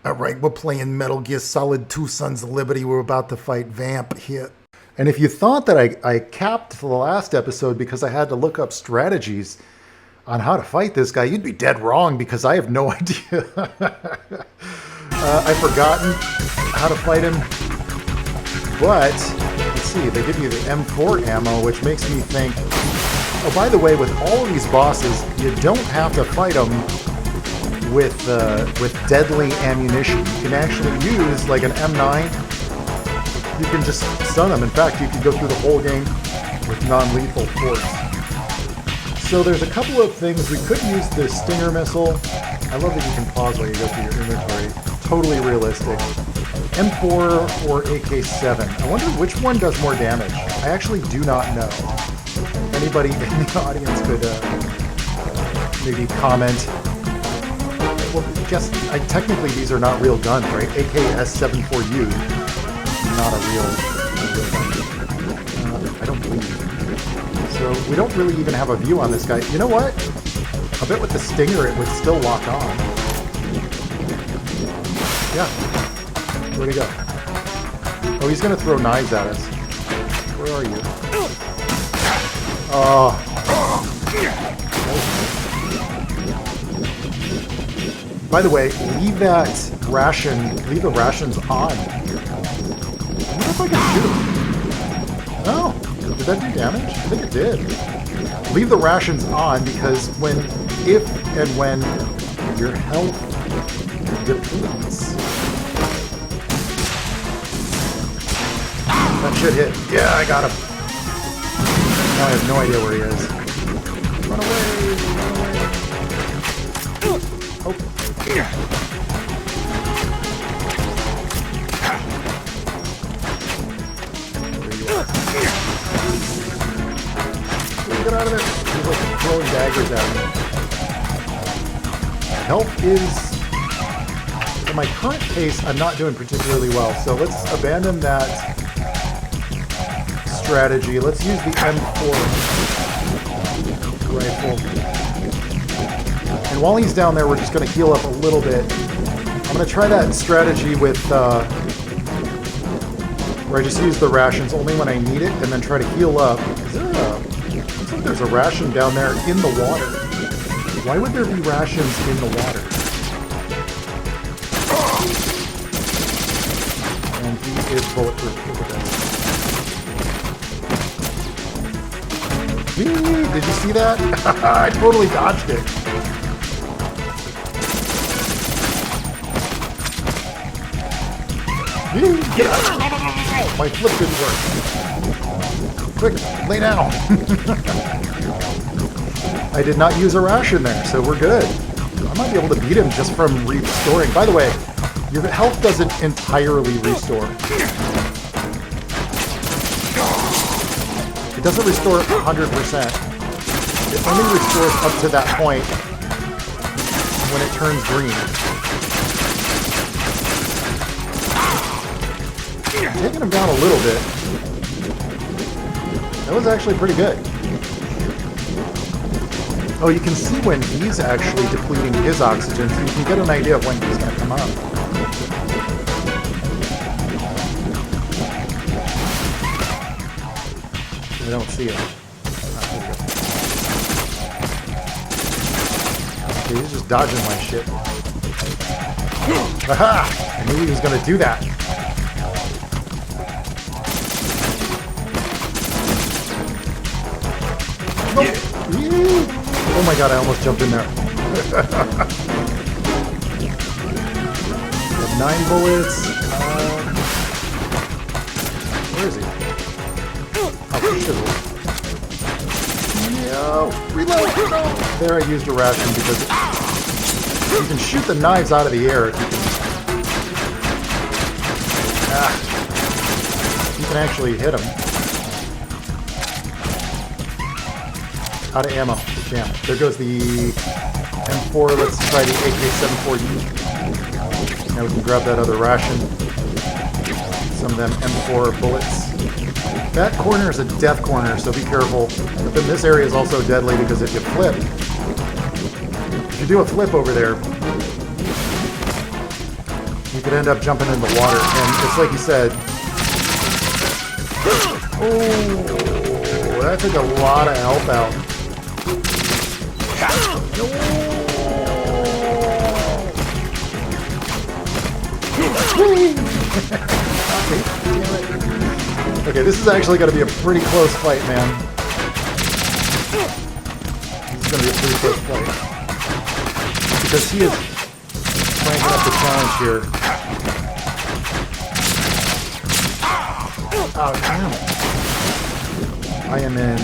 Alright, we're playing Metal Gear Solid 2 Sons of Liberty. We're about to fight Vamp here. And if you thought that I capped the last episode because I had to look up strategies on how to fight this guy, you'd be dead wrong because I have no idea. I've forgotten how to fight him. But, let's see, they give you the M4 ammo, which makes me think, oh, by the way, with all of these bosses, you don't have to fight them with deadly ammunition. You can actually use like an M9. You can just stun them. In fact, you can go through the whole game with non-lethal force. So there's a couple of things. We could use the Stinger missile. I love that you can pause while you go through your inventory. Totally realistic. M4 or AK-7. I wonder which one does more damage. I actually do not know. If anybody in the audience could maybe comment. Well, technically these are not real guns, right? AK-S74U, not a real gun. I don't believe. So we don't really even have a view on this guy. You know what? I bet with the Stinger it would still lock on. Yeah. Where'd he go? Oh, he's gonna throw knives at us. Where are you? Oh. By the way, leave the rations on. I wonder if I can shoot him. Oh, did that do damage? I think it did. Leave the rations on because if and when your health depletes, that should hit. Yeah, I got him. Now I have no idea where he is. Run away! Run away! Oh. There you are. Get out of there! He's like throwing daggers at me. Health is... In my current case, I'm not doing particularly well, so let's abandon that strategy. Let's use the M4 rifle. And while he's down there, we're just going to heal up a little bit. I'm going to try that strategy with where I just use the rations only when I need it, and then try to heal up. Looks like there's a ration down there in the water. Why would there be rations in the water? And he is bulletproof. Look at that. Did you see that? I totally dodged it. Get out! My flip didn't work. Quick, lay down. I did not use a ration there, so we're good. I might be able to beat him just from restoring. By the way, your health doesn't entirely restore. It doesn't restore 100%. It only restores up to that point when it turns green. Taking him down a little bit. That was actually pretty good. Oh, you can see when he's actually depleting his oxygen, so you can get an idea of when he's going to come up. I don't see him. Okay, he's just dodging my shit. Aha! I knew he was going to do that. Nope. Oh my god, I almost jumped in there. I have 9 bullets. Where is he? Oh, no! Reload! No! There I used a ration because you can shoot the knives out of the air if you can... You can actually hit them. Out of ammo. Damn. There goes the M4. Let's try the AK-74U. Now we can grab that other ration. Some of them M4 bullets. That corner is a death corner, so be careful. But then this area is also deadly because if you flip, if you do a flip over there, could end up jumping in the water, and it's like you said. Oh, that took a lot of health out. Okay, this is actually going to be a pretty close fight, man. This is going to be a pretty close fight. Because he is cranking up the challenge here. Oh, damn it. I am in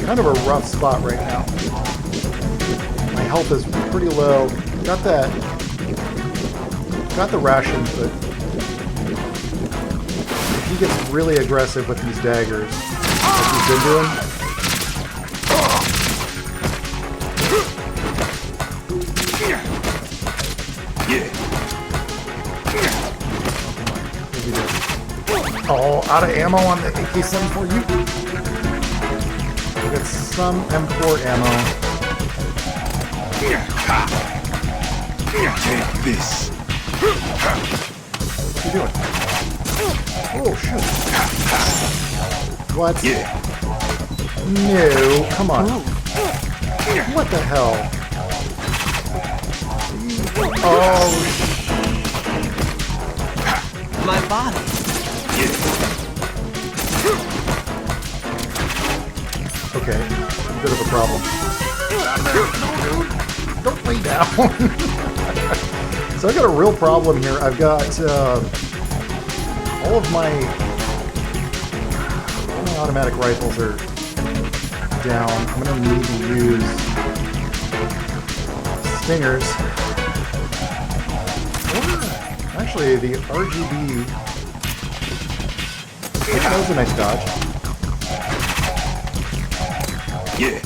kind of a rough spot right now. My health is pretty low. Got the rations, but if he gets really aggressive with these daggers, like he's been doing, oh, out of ammo on the AK-74. I got some M4 ammo. Take this. What's he doing? Oh, shit. What? No, come on. What the hell? Oh, my body. Okay, bit of a problem. Don't lay down. So I got a real problem here. I've got all my automatic rifles are down. I'm going to need to use stingers. Actually, the RGB. That was a nice dodge. Yeah.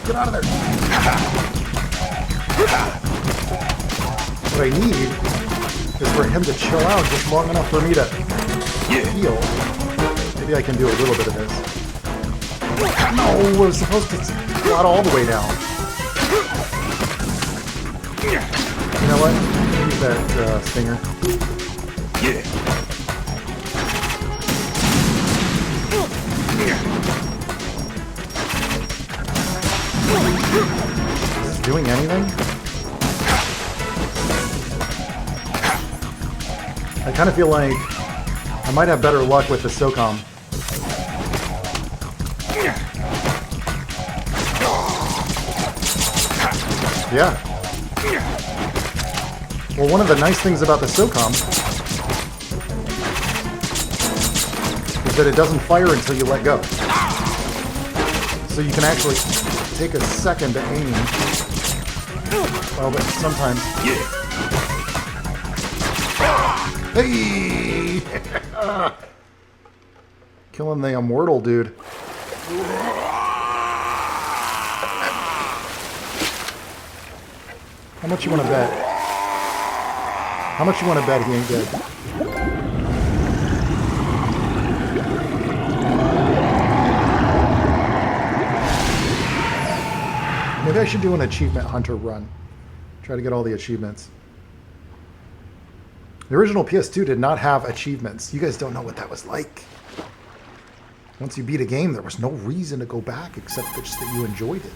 Get out of there. What I need is for him to chill out just long enough for me to heal. Maybe I can do a little bit of this. No, I was supposed to slot all the way down. You know what? Use that stinger. Yeah. Is this doing anything? I kind of feel like I might have better luck with the SOCOM. Yeah. Well, one of the nice things about the SOCOM is that it doesn't fire until you let go. So you can actually take a second to aim. Well, but sometimes... Hey! Killing the immortal dude. How much you want to bet? How much you want to bet he ain't dead? Maybe I should do an achievement hunter run. Try to get all the achievements. The original PS2 did not have achievements. You guys don't know what that was like. Once you beat a game, there was no reason to go back except just that you enjoyed it.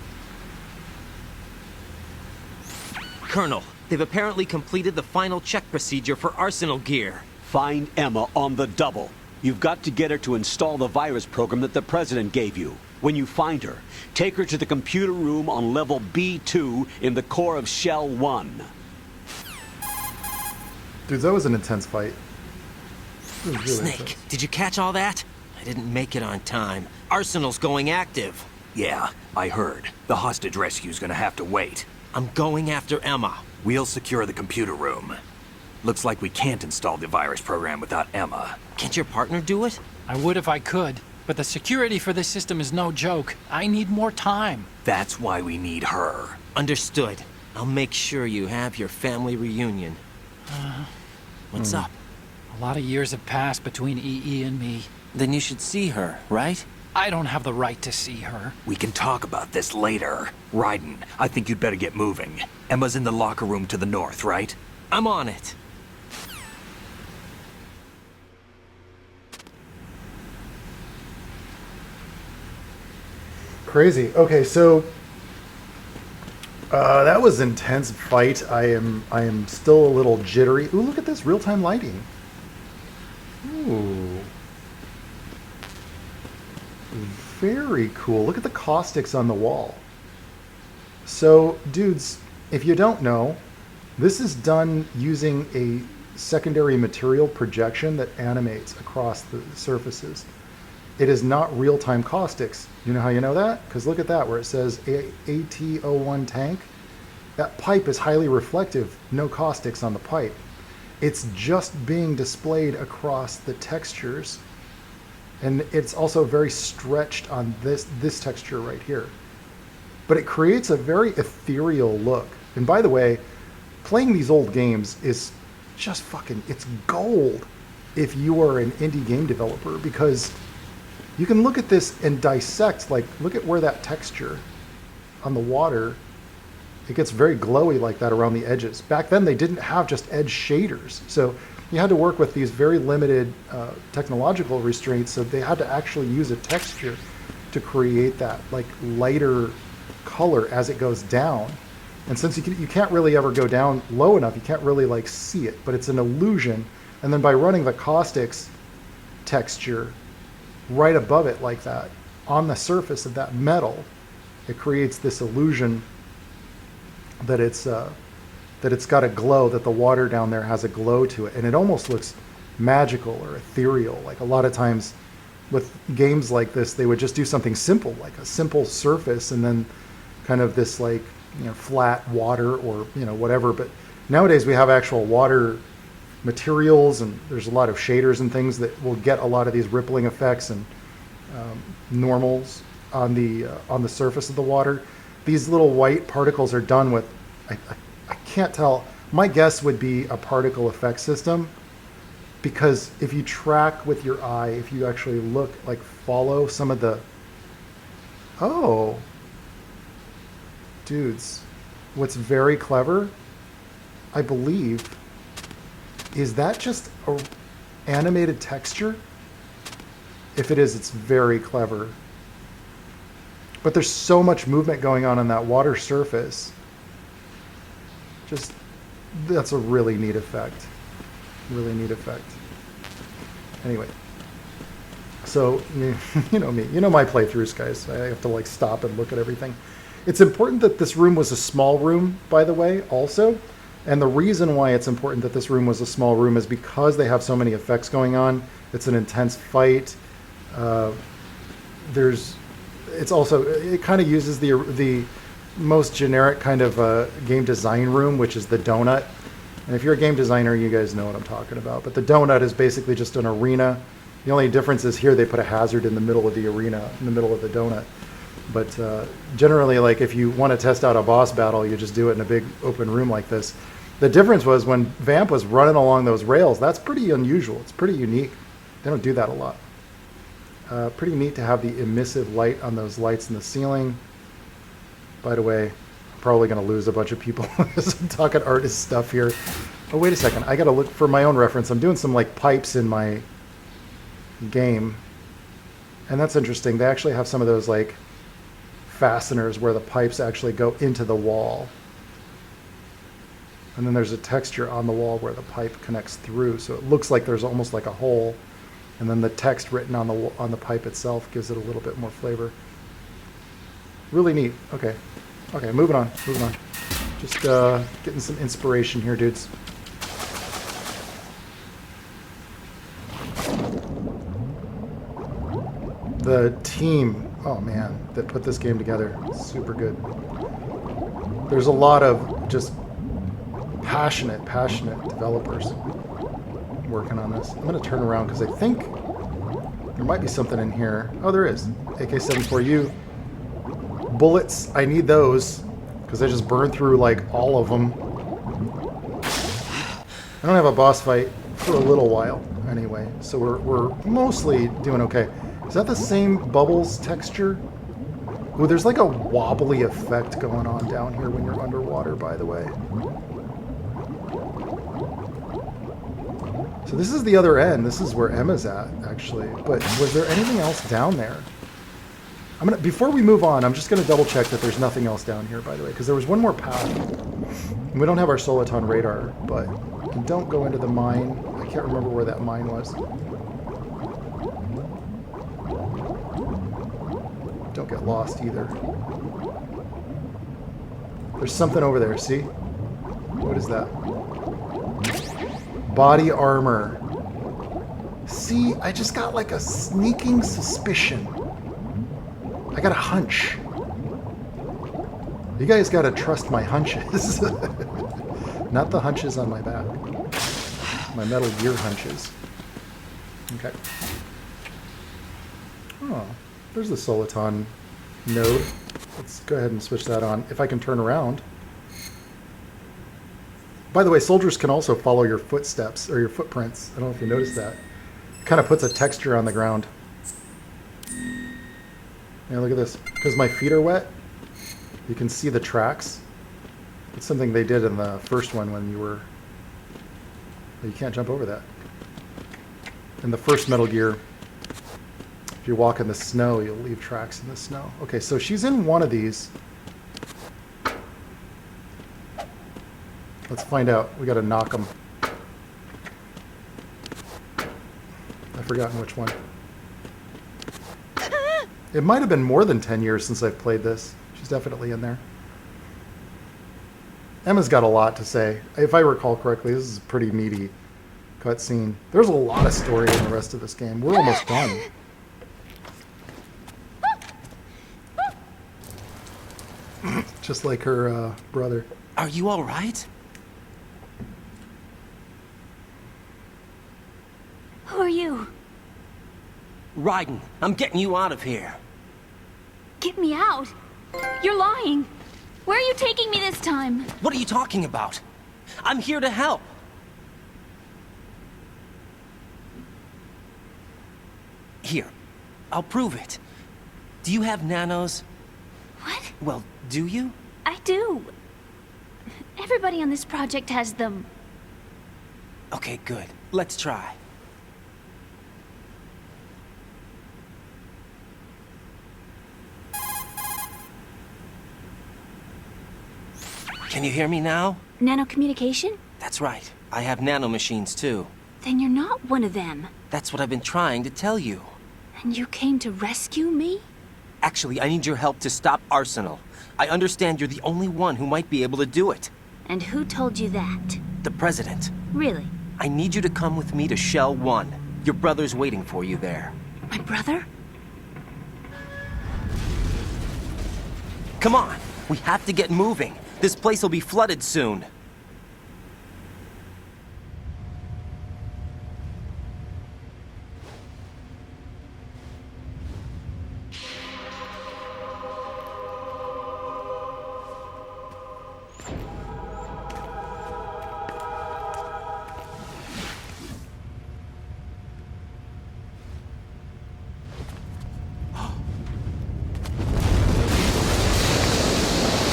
Colonel, they've apparently completed the final check procedure for arsenal gear. Find Emma on the double. You've got to get her to install the virus program that the President gave you. When you find her, take her to the computer room on level B2 in the core of Shell 1. Dude, that was an intense fight. Really Snake, intense. did you catch all that? I didn't make it on time. Arsenal's going active. Yeah, I heard. The hostage rescue's gonna have to wait. I'm going after Emma. We'll secure the computer room. Looks like we can't install the virus program without Emma. Can't your partner do it? I would if I could, but the security for this system is no joke. I need more time. That's why we need her. Understood. I'll make sure you have your family reunion. What's up? A lot of years have passed between EE and me. Then you should see her, right? I don't have the right to see her. We can talk about this later. Raiden, I think you'd better get moving. Emma's in the locker room to the north, right? I'm on it. Crazy. Okay, so that was intense fight. I am still a little jittery. Ooh, look at this real-time lighting. Ooh. Very cool. Look at the caustics on the wall. So, dudes, if you don't know, this is done using a secondary material projection that animates across the surfaces. It is not real-time caustics. You know how you know that? Because look at that, where it says AT01 tank. That pipe is highly reflective, no caustics on the pipe. It's just being displayed across the textures. And it's also very stretched on this texture right here. But it creates a very ethereal look. And by the way, playing these old games is just fucking, it's gold if you are an indie game developer, because you can look at this and dissect, like, look at where that texture on the water, it gets very glowy like that around the edges. Back then, they didn't have just edge shaders. So you had to work with these very limited technological restraints, so they had to actually use a texture to create that, like, lighter color as it goes down. And since you can't really ever go down low enough, you can't really, like, see it, but it's an illusion. And then by running the caustics texture right above it like that, on the surface of that metal, it creates this illusion that it's got a glow, that the water down there has a glow to it, and it almost looks magical or ethereal. Like, a lot of times with games like this, they would just do something simple, like a simple surface, and then kind of this, like, you know, flat water or, you know, whatever. But nowadays we have actual water materials, and there's a lot of shaders and things that will get a lot of these rippling effects and normals on the surface of the water. These little white particles are done with, I can't tell. My guess would be a particle effect system, because if you track with your eye, if you actually look, like, follow some of the, oh, dudes, what's very clever, I believe, is that just a animated texture? If it is, it's very clever. But there's so much movement going on that water surface. Just, that's a really neat effect. Really neat effect. Anyway. So, you know me. You know my playthroughs, guys. I have to, like, stop and look at everything. It's important that this room was a small room, by the way, also. And the reason why it's important that this room was a small room is because they have so many effects going on. It's an intense fight. It's also, it kind of uses the most generic kind of game design room, which is the donut. And if you're a game designer, you guys know what I'm talking about. But the donut is basically just an arena. The only difference is here they put a hazard in the middle of the arena, in the middle of the donut. But generally, like, if you want to test out a boss battle, you just do it in a big open room like this. The difference was when Vamp was running along those rails, that's pretty unusual. It's pretty unique. They don't do that a lot. Pretty neat to have the emissive light on those lights in the ceiling. By the way, I'm probably going to lose a bunch of people as I'm talking artist stuff here. Oh, wait a second. I got to look for my own reference. I'm doing some, like, pipes in my game. And that's interesting. They actually have some of those, like, fasteners where the pipes actually go into the wall. And then there's a texture on the wall where the pipe connects through. So it looks like there's almost like a hole. And then the text written on the pipe itself gives it a little bit more flavor. Really neat. Okay. Okay, moving on. Just getting some inspiration here, dudes. The team, oh man, that put this game together, super good. There's a lot of just passionate developers working on this. I'm going to turn around because I think there might be something in here. Oh, there is. AK-74U. Bullets, I need those because I just burned through, like, all of them. I don't have a boss fight for a little while anyway, so we're mostly doing okay. Is that the same bubbles texture? Ooh, there's like a wobbly effect going on down here when you're underwater, by the way. So this is the other end. This is where Emma's at, actually. But was there anything else down there? Before we move on, I'm just gonna double check that there's nothing else down here, by the way, because there was one more path. And we don't have our Soliton radar, but don't go into the mine. I can't remember where that mine was. Don't get lost either. There's something over there, see? What is that? Body armor. See, I just got like a sneaking suspicion. I got a hunch. You guys gotta trust my hunches. Not the hunches on my back. My Metal Gear hunches. Okay. Oh, there's the Soliton node. Let's go ahead and switch that on. If I can turn around. By the way, soldiers can also follow your footsteps, or your footprints. I don't know if you noticed that. It kind of puts a texture on the ground. Yeah, look at this. Because my feet are wet, you can see the tracks. It's something they did in the first one when you were... You can't jump over that. In the first Metal Gear, if you walk in the snow, you'll leave tracks in the snow. Okay, so she's in one of these. Let's find out. We gotta knock them. I've forgotten which one. It might have been more than 10 years since I've played this. She's definitely in there. Emma's got a lot to say. If I recall correctly, this is a pretty meaty cutscene. There's a lot of story in the rest of this game. We're almost done. Just like her brother. Are you all right? Who are you? Raiden, I'm getting you out of here. Get me out. You're lying. Where are you taking me this time? What are you talking about? I'm here to help. Here, I'll prove it. Do you have nanos? What? Well, do you? I do. Everybody on this project has them. Okay, good. Let's try. Can you hear me now? Nanocommunication? That's right. I have nanomachines too. Then you're not one of them. That's what I've been trying to tell you. And you came to rescue me? Actually, I need your help to stop Arsenal. I understand you're the only one who might be able to do it. And who told you that? The President. Really? I need you to come with me to Shell 1. Your brother's waiting for you there. My brother? Come on! We have to get moving. This place will be flooded soon.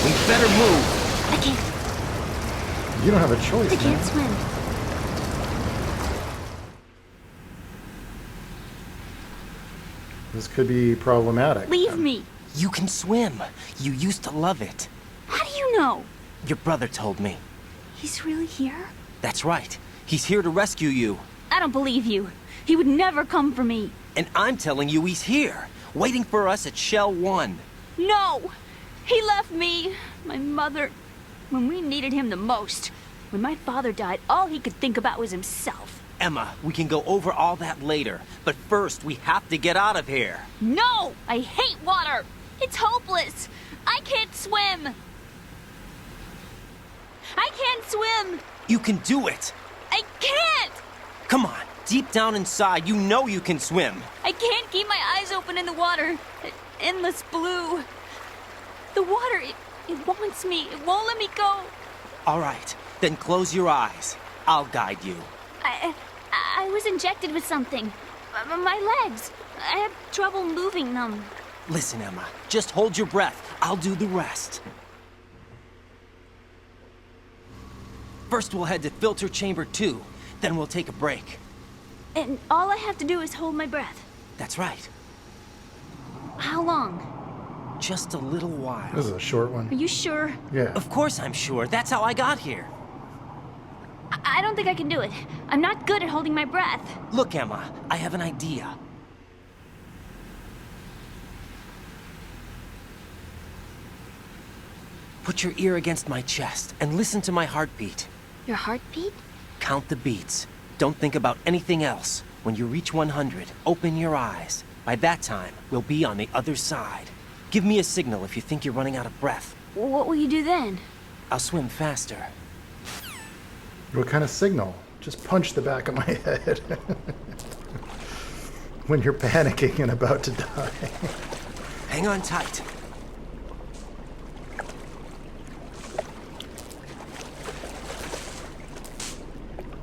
We better move. I can't. You don't have a choice, I can't man. swim. This could be problematic. Leave me. You can swim. You used to love it. How do you know? Your brother told me. He's really here? That's right. He's here to rescue you. I don't believe you. He would never come for me. And I'm telling you he's here, waiting for us at Shell 1. No! He left me, my mother, when we needed him the most. When my father died, all he could think about was himself. Emma, we can go over all that later, but first we have to get out of here. No! I hate water! It's hopeless! I can't swim! I can't swim! You can do it. I can't! Come on, deep down inside, you know you can swim. I can't keep my eyes open in the water. Endless blue. The water, it wants me. It won't let me go. All right, then close your eyes. I'll guide you. I was injected with something. My legs. I have trouble moving them. Listen, Emma, just hold your breath. I'll do the rest. First, we'll head to filter chamber 2. Then we'll take a break. And all I have to do is hold my breath. That's right. How long? Just a little while. This is a short Are one. you sure? Yeah. Of course I'm sure. That's how I got here. I don't think I can do it. I'm not good at holding my breath. Look, Emma, I have an idea. Put your ear against my chest and listen to my heartbeat. Your heartbeat? Count the beats. Don't think about anything else. When you reach 100, open your eyes. By that time, we'll be on the other side. Give me a signal if you think you're running out of breath. What will you do then? I'll swim faster. What kind of signal? Just punch the back of my head. When you're panicking and about to die. Hang on tight.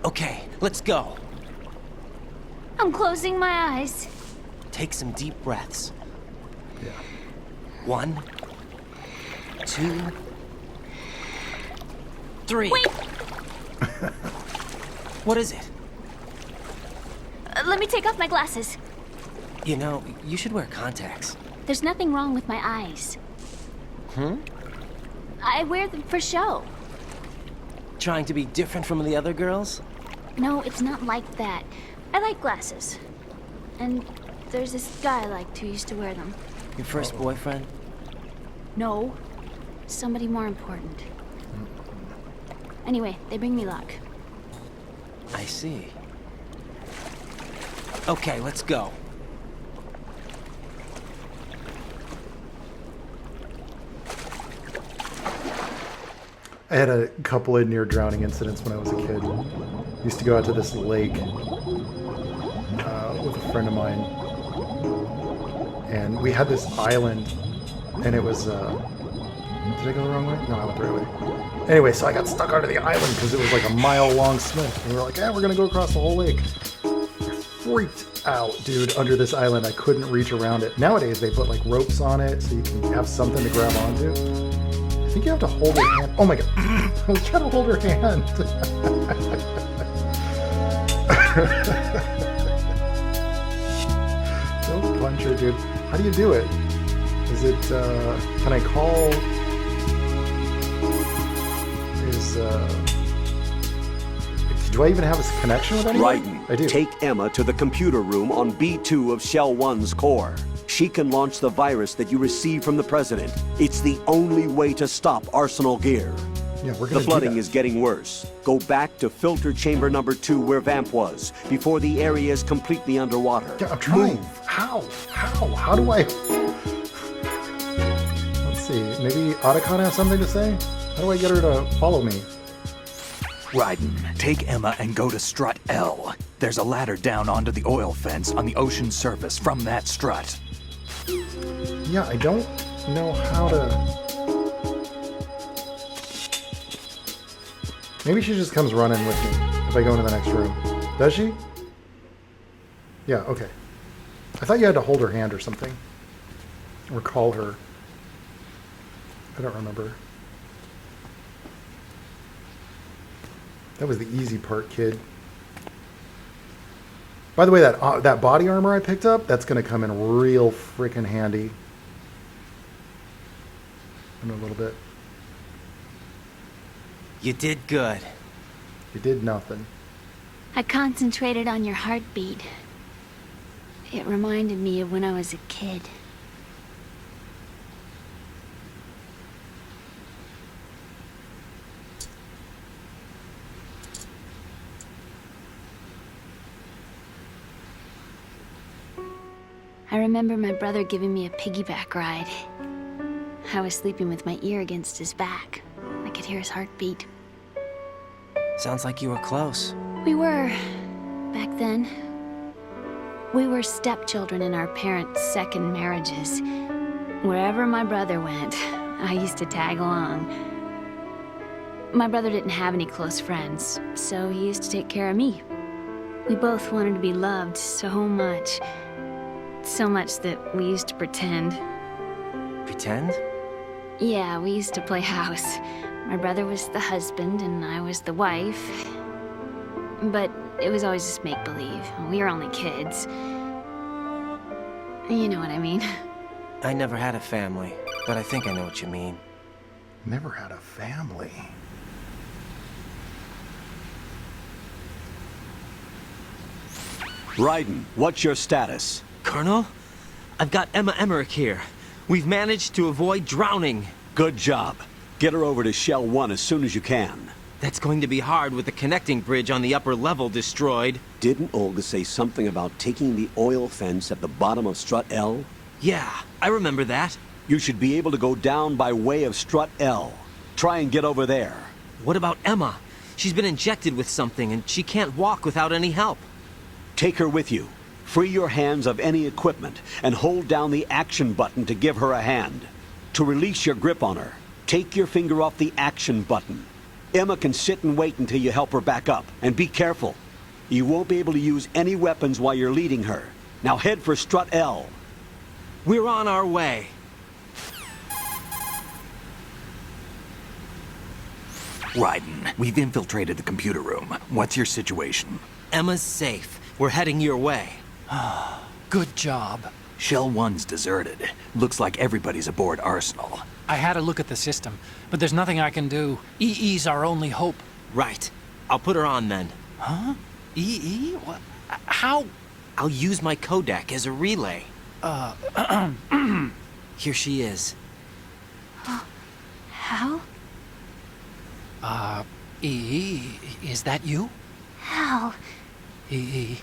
Okay, let's go. I'm closing my eyes. Take some deep breaths. Yeah. 1, 2, 3. Wait! What is it? Let me take off my glasses. You know, you should wear contacts. There's nothing wrong with my eyes. I wear them for show. Trying to be different from the other girls? No, it's not like that. I like glasses. And there's this guy I liked who used to wear them. Your first boyfriend? No, somebody more important. Anyway, they bring me luck. I see. Okay, let's go. I had a couple of near drowning incidents when I was a kid. Used to go out to this lake with a friend of mine, and we had this island, and it was. Did I go the wrong way? No, I went the right way. Anyway, so I got stuck onto the island because it was like a mile-long swim, and we were like, "Yeah, we're gonna go across the whole lake." I freaked out, dude, under this island. I couldn't reach around it. Nowadays, they put like ropes on it so you can have something to grab onto. I think you have to hold her hand. Oh my god. I was trying to hold her hand. Don't punch her, dude. How do you do it? Is it, can I call? Do I even have a connection with anyone? Raiden, I do. take Emma to the computer room on B2 of Shell 1's core. She can launch the virus that you received from the President. It's the only way to stop Arsenal Gear. Yeah, we're The gonna flooding do that. is getting worse. Go back to filter chamber number 2 where Vamp was, before the area is completely underwater. Yeah, I'm trying. Move. How? How do I? Let's see. Maybe Otacon has something to say? How do I get her to follow me? Raiden, take Emma and go to strut L. There's a ladder down onto the oil fence on the ocean surface from that strut. Yeah, I don't know how to... Maybe she just comes running with me if I go into the next room. Does she? Yeah, okay. I thought you had to hold her hand or something. Or call her. I don't remember. That was the easy part, kid. By the way, that body armor I picked up, that's going to come in real freaking handy in a little bit. You did good. You did nothing. I concentrated on your heartbeat. It reminded me of when I was a kid. I remember my brother giving me a piggyback ride. I was sleeping with my ear against his back. I could hear his heartbeat. Sounds like you were close. We were, back then. We were stepchildren in our parents' second marriages. Wherever my brother went, I used to tag along. My brother didn't have any close friends, so he used to take care of me. We both wanted to be loved so much. So much that we used to pretend. Pretend? Yeah, we used to play house. My brother was the husband and I was the wife. But it was always just make-believe. We were only kids. You know what I mean. I never had a family, but I think I know what you mean. Never had a family. Raiden, what's your status? Colonel, I've got Emma Emmerich here. We've managed to avoid drowning. Good job. Get her over to Shell 1 as soon as you can. That's going to be hard with the connecting bridge on the upper level destroyed. Didn't Olga say something about taking the oil fence at the bottom of Strut L? Yeah, I remember that. You should be able to go down by way of Strut L. Try and get over there. What about Emma? She's been injected with something and she can't walk without any help. Take her with you. Free your hands of any equipment and hold down the action button to give her a hand. To release your grip on her, take your finger off the action button. Emma can sit and wait until you help her back up. And be careful. You won't be able to use any weapons while you're leading her. Now head for Strut L. We're on our way. Raiden, we've infiltrated the computer room. What's your situation? Emma's safe. We're heading your way. Good job. Shell 1's deserted. Looks like everybody's aboard Arsenal. I had a look at the system, but there's nothing I can do. EE's our only hope. Right. I'll put her on then. Huh? EE? What? How? I'll use my Kodak as a relay. Here she is. Hal? EE, is that you? Hal? EE.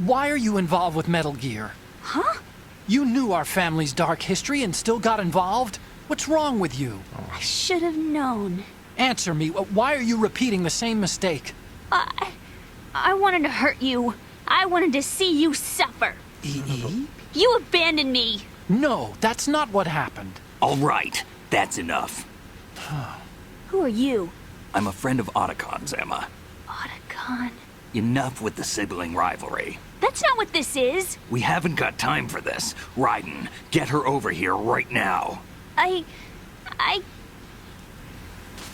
Why are you involved with Metal Gear? Huh? You knew our family's dark history and still got involved? What's wrong with you? I should have known. Answer me. Why are you repeating the same mistake? I wanted to hurt you. I wanted to see you suffer. EE? You abandoned me. No, that's not what happened. All right, that's enough. Who are you? I'm a friend of Otacon's, Emma. Otacon. Enough with the sibling rivalry. That's not what this is. We haven't got time for this. Raiden, get her over here right now. I...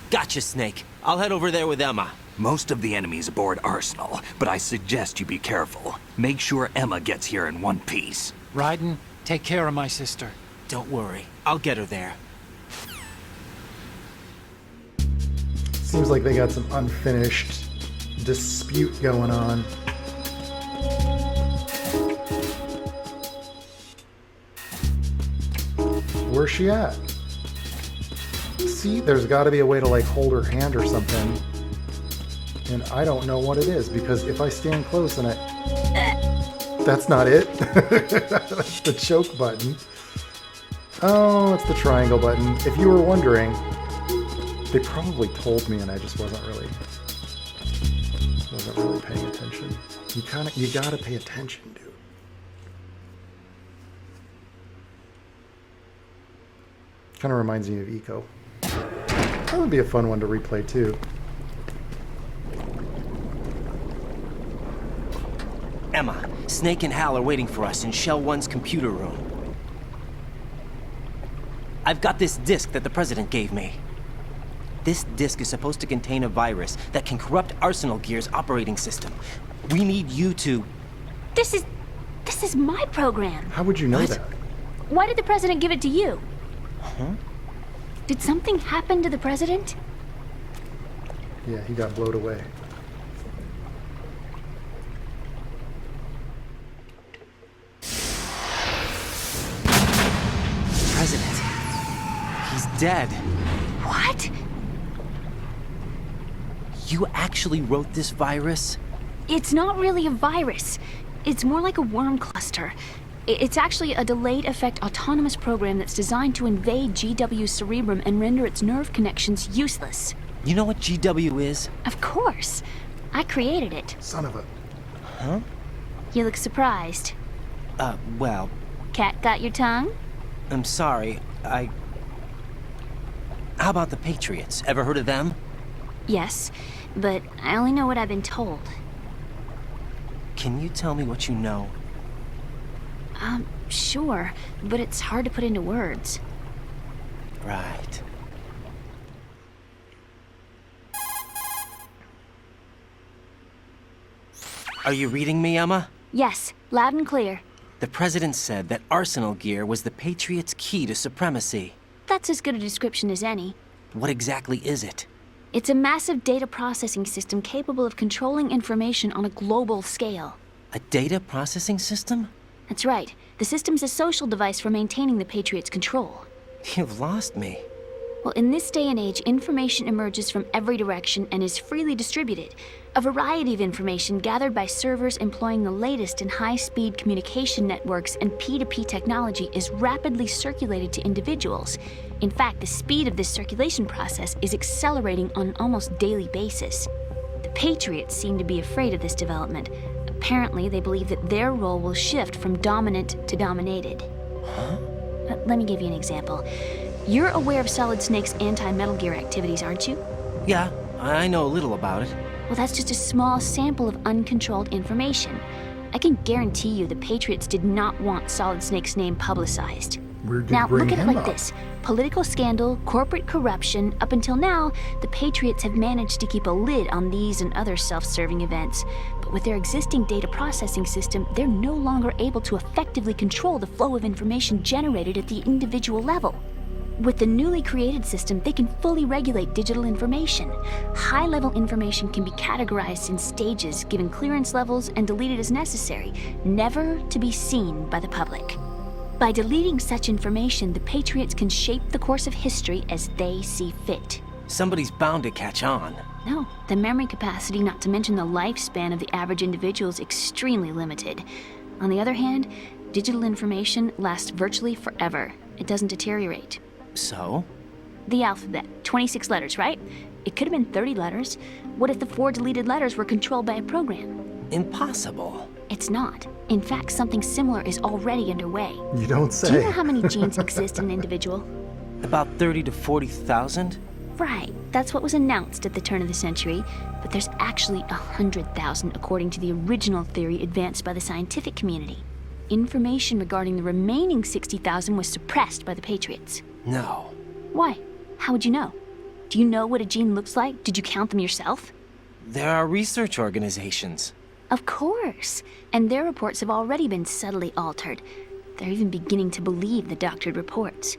Gotcha, Snake. I'll head over there with Emma. Most of the enemy's aboard Arsenal, but I suggest you be careful. Make sure Emma gets here in one piece. Raiden, take care of my sister. Don't worry. I'll get her there. Seems like they got some unfinished dispute going on. Where's she at? See, there's got to be a way to like hold her hand or something. And I don't know what it is because if I stand close and that's not it. That's the choke button. Oh, it's the triangle button. If you were wondering, they probably told me and I just wasn't really paying attention. You gotta pay attention, dude. Kind of reminds me of Eco. That would be a fun one to replay too. Emma, Snake and Hal are waiting for us in Shell 1's computer room. I've got this disk that the President gave me. This disk is supposed to contain a virus that can corrupt Arsenal Gear's operating system. We need you to... This is my program. How would you know What? that? Why did the President give it to you? Huh? Did something happen to the President? Yeah, he got blowed away. President. He's dead. What? You actually wrote this virus? It's not really a virus. It's more like a worm cluster. It's actually a delayed effect autonomous program that's designed to invade GW's cerebrum and render its nerve connections useless. You know what GW is? Of course. I created it. Son of a... Huh? You look surprised. Well, Cat got your tongue? I'm sorry. How about the Patriots? Ever heard of them? Yes, but I only know what I've been told. Can you tell me what you know? Sure, but it's hard to put into words. Right. Are you reading me, Emma? Yes, loud and clear. The President said that Arsenal gear was the Patriots' key to supremacy. That's as good a description as any. What exactly is it? It's a massive data processing system capable of controlling information on a global scale. A data processing system? That's right. The system's a social device for maintaining the Patriots' control. You've lost me. Well, in this day and age, information emerges from every direction and is freely distributed. A variety of information gathered by servers employing the latest in high-speed communication networks and P2P technology is rapidly circulated to individuals. In fact, the speed of this circulation process is accelerating on an almost daily basis. The Patriots seem to be afraid of this development. Apparently, they believe that their role will shift from dominant to dominated. Huh? Let me give you an example. You're aware of Solid Snake's anti-Metal Gear activities, aren't you? Yeah, I know a little about it. Well, that's just a small sample of uncontrolled information. I can guarantee you the Patriots did not want Solid Snake's name publicized. Where did Now, bring look at it him like up? this. Political scandal, corporate corruption. Up until now, the Patriots have managed to keep a lid on these and other self-serving events. But with their existing data processing system, they're no longer able to effectively control the flow of information generated at the individual level. With the newly created system, they can fully regulate digital information. High-level information can be categorized in stages, given clearance levels, and deleted as necessary, never to be seen by the public. By deleting such information, the Patriots can shape the course of history as they see fit. Somebody's bound to catch on. No, the memory capacity, not to mention the lifespan of the average individual, is extremely limited. On the other hand, digital information lasts virtually forever. It doesn't deteriorate. So? The alphabet, 26 letters, right? It could have been 30 letters. What if the 4 deleted letters were controlled by a program? Impossible. It's not. In fact, something similar is already underway. You don't Do you know say. how many genes exist in an individual? About 30 to 40,000? Right, that's what was announced at the turn of the century, but there's actually 100,000 according to the original theory advanced by the scientific community. Information regarding the remaining 60,000 was suppressed by the Patriots. No. Why? How would you know? Do you know what a gene looks like? Did you count them yourself? There are research organizations. Of course, and their reports have already been subtly altered. They're even beginning to believe the doctored reports.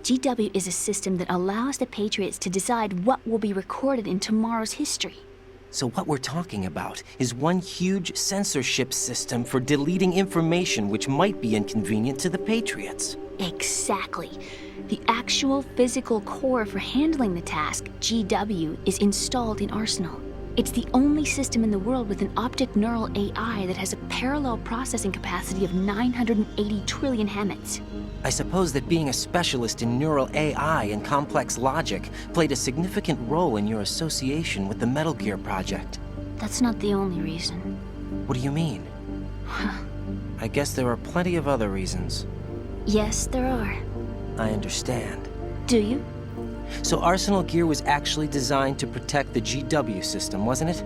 GW is a system that allows the Patriots to decide what will be recorded in tomorrow's history. So what we're talking about is one huge censorship system for deleting information which might be inconvenient to the Patriots. Exactly. The actual physical core for handling the task, GW, is installed in Arsenal. It's the only system in the world with an optic neural AI that has a parallel processing capacity of 980 trillion Hammets. I suppose that being a specialist in neural AI and complex logic played a significant role in your association with the Metal Gear project. That's not the only reason. What do you mean? I guess there are plenty of other reasons. Yes, there are. I understand. Do you? So Arsenal Gear was actually designed to protect the GW system, wasn't it?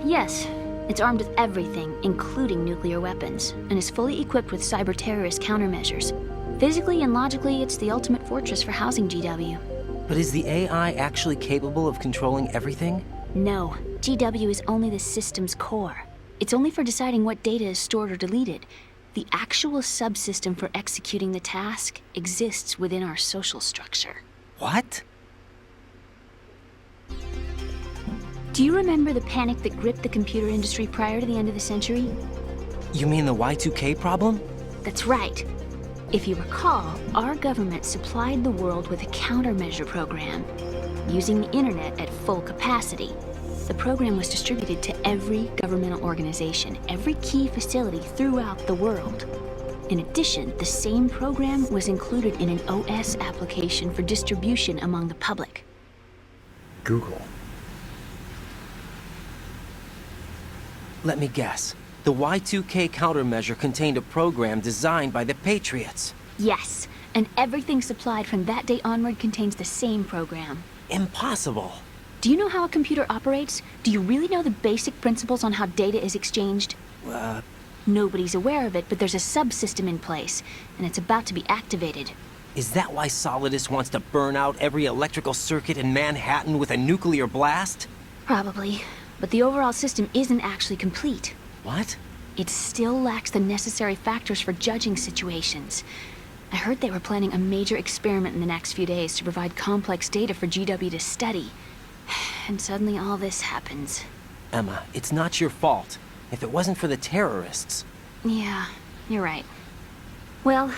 Yes. It's armed with everything, including nuclear weapons, and is fully equipped with cyber-terrorist countermeasures. Physically and logically, it's the ultimate fortress for housing GW. But is the AI actually capable of controlling everything? No, GW is only the system's core. It's only for deciding what data is stored or deleted. The actual subsystem for executing the task exists within our social structure. What? Do you remember the panic that gripped the computer industry prior to the end of the century? You mean the Y2K problem? That's right. If you recall, our government supplied the world with a countermeasure program, using the internet at full capacity. The program was distributed to every governmental organization, every key facility throughout the world. In addition, the same program was included in an OS application for distribution among the public. Google. Let me guess. The Y2K countermeasure contained a program designed by the Patriots. Yes, and everything supplied from that day onward contains the same program. Impossible. Do you know how a computer operates? Do you really know the basic principles on how data is exchanged? Nobody's aware of it, but there's a subsystem in place, and it's about to be activated. Is that why Solidus wants to burn out every electrical circuit in Manhattan with a nuclear blast? Probably, but the overall system isn't actually complete. What? It still lacks the necessary factors for judging situations. I heard they were planning a major experiment in the next few days to provide complex data for GW to study. And suddenly all this happens. Emma, it's not your fault. If it wasn't for the terrorists... Yeah, you're right. Well,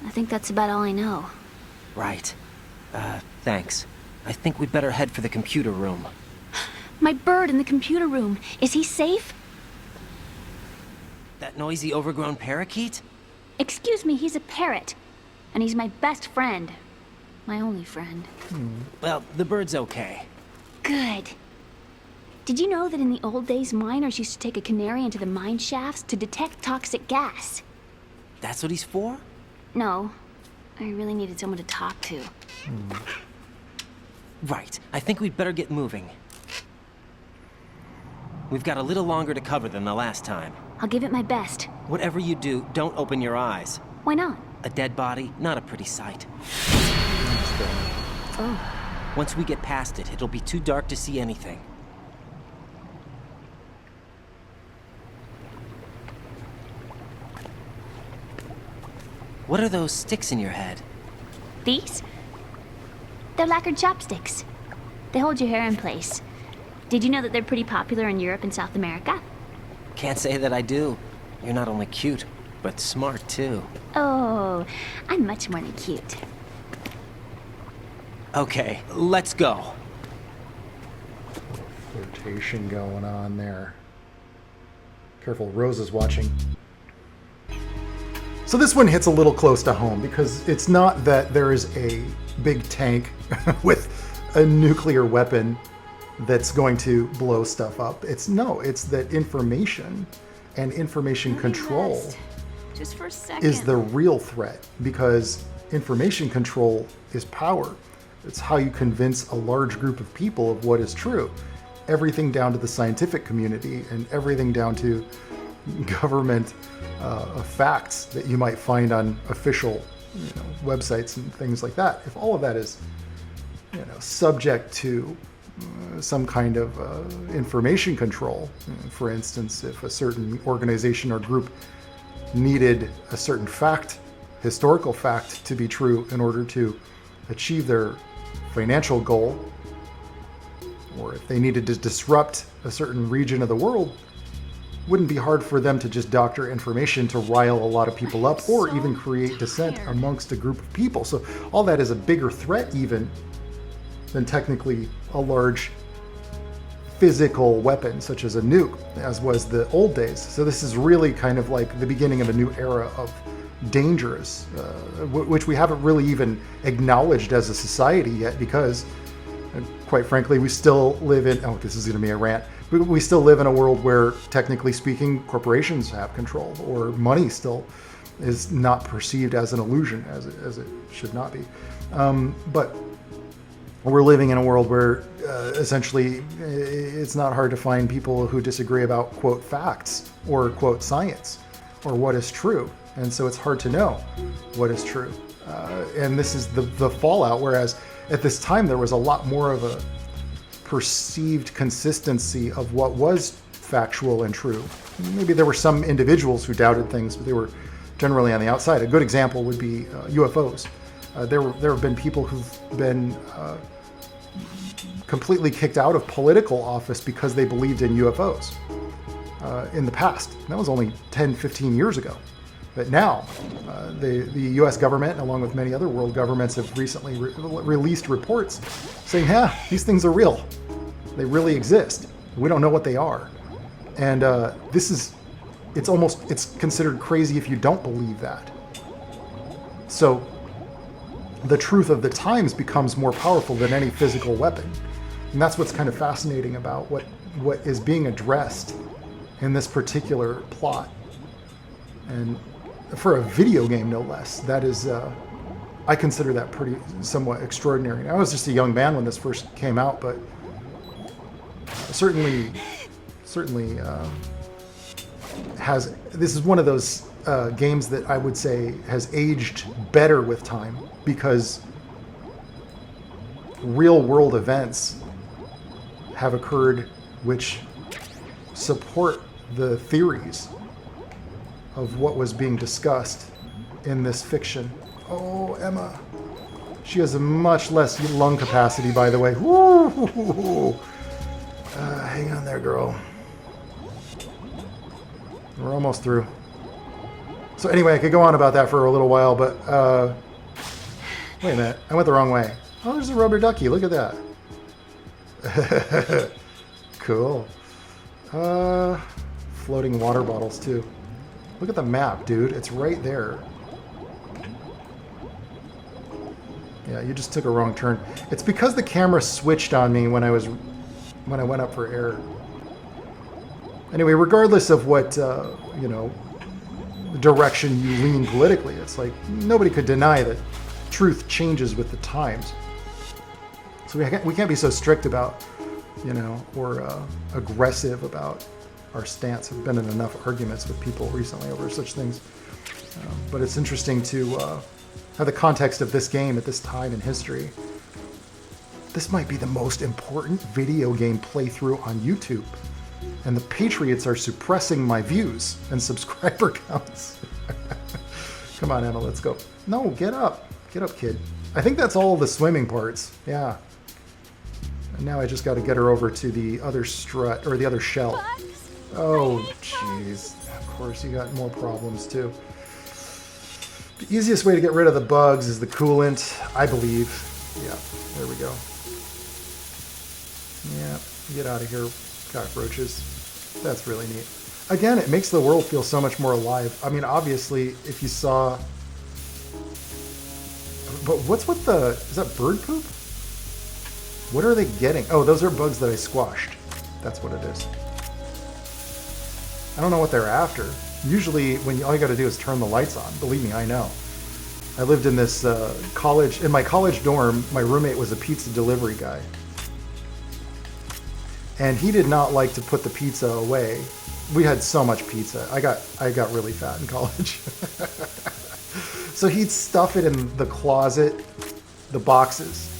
I think that's about all I know. Right. Thanks. I think we'd better head for the computer room. My bird in the computer room. Is he safe? That noisy, overgrown parakeet? Excuse me, he's a parrot. And he's my best friend. My only friend. Well, the bird's okay. Good. Did you know that in the old days, miners used to take a canary into the mine shafts to detect toxic gas? That's what he's for? No. I really needed someone to talk to. Right. I think we'd better get moving. We've got a little longer to cover than the last time. I'll give it my best. Whatever you do, don't open your eyes. Why not? A dead body, not a pretty sight. Oh. Once we get past it, it'll be too dark to see anything. What are those sticks in your head? These? They're lacquered chopsticks. They hold your hair in place. Did you know that they're pretty popular in Europe and South America? Can't say that I do. You're not only cute, but smart too. Oh, I'm much more than cute. Okay, let's go. Flirtation going on there. Careful, Rose is watching. So this one hits a little close to home because it's not that there is a big tank with a nuclear weapon that's going to blow stuff up. It's that information and information control Just for a second. is the real threat, because information control is power. It's how you convince a large group of people of what is true. Everything down to the scientific community and everything down to government facts that you might find on official websites and things like that. If all of that is subject to some kind of information control, for instance, if a certain organization or group needed a certain fact, historical fact, to be true in order to achieve their financial goal, or if they needed to disrupt a certain region of the world, wouldn't be hard for them to just doctor information to rile a lot of people up, or even create dissent amongst a group of people. So all that is a bigger threat even than technically a large physical weapon such as a nuke, as was the old days. So this is really kind of like the beginning of a new era of dangerous, which we haven't really even acknowledged as a society yet, because quite frankly, we still live in, this is going to be a rant, we still live in a world where, technically speaking, corporations have control, or money still is not perceived as an illusion, as it should not be. But we're living in a world where essentially it's not hard to find people who disagree about, quote, facts, or, quote, science, or what is true. And so it's hard to know what is true. And this is the fallout, whereas at this time there was a lot more of a perceived consistency of what was factual and true. Maybe there were some individuals who doubted things, but they were generally on the outside. A good example would be UFOs. There have been people who've been completely kicked out of political office because they believed in UFOs in the past. That was only 10, 15 years ago. But now, the U.S. government, along with many other world governments, have recently released reports saying, these things are real. They really exist. We don't know what they are. And it's considered crazy if you don't believe that. So the truth of the times becomes more powerful than any physical weapon. And that's what's kind of fascinating about what is being addressed in this particular plot. And for a video game, no less, that is, I consider that somewhat extraordinary. I was just a young man when this first came out, but certainly this is one of those games that I would say has aged better with time, because real world events have occurred which support the theories of what was being discussed in this fiction. Oh, Emma. She has a much less lung capacity, by the way. Woo! Hang on there, girl. We're almost through. So anyway, I could go on about that for a little while, but wait a minute. I went the wrong way. Oh, there's a rubber ducky. Look at that. Cool. Floating water bottles, too. Look at the map, dude. It's right there. Yeah, you just took a wrong turn. It's because the camera switched on me when I went up for air. Anyway, regardless of what you know, direction you lean politically, it's like nobody could deny that truth changes with the times. So we can't be so strict about, you know, or aggressive about our stance. I've been in enough arguments with people recently over such things. But it's interesting to have the context of this game at this time in history. This might be the most important video game playthrough on YouTube. And the Patriots are suppressing my views and subscriber counts. Come on, Emma, let's go. No, get up. Get up, kid. I think that's all the swimming parts. Yeah. And now I just got to get her over to the other strut, or the other shell. Oh, jeez. Of course, you got more problems, too. The easiest way to get rid of the bugs is the coolant, I believe. Yeah, there we go. Yeah, get out of here, cockroaches. That's really neat. Again, it makes the world feel so much more alive. I mean, obviously, if you saw... But what's with the... Is that bird poop? What are they getting? Oh, those are bugs that I squashed. That's what it is. I don't know what they're after. Usually, when all you got to do is turn the lights on. Believe me, I know. I lived in this college... In my college dorm, my roommate was a pizza delivery guy. And he did not like to put the pizza away. We had so much pizza. I got really fat in college. So he'd stuff it in the closet, the boxes.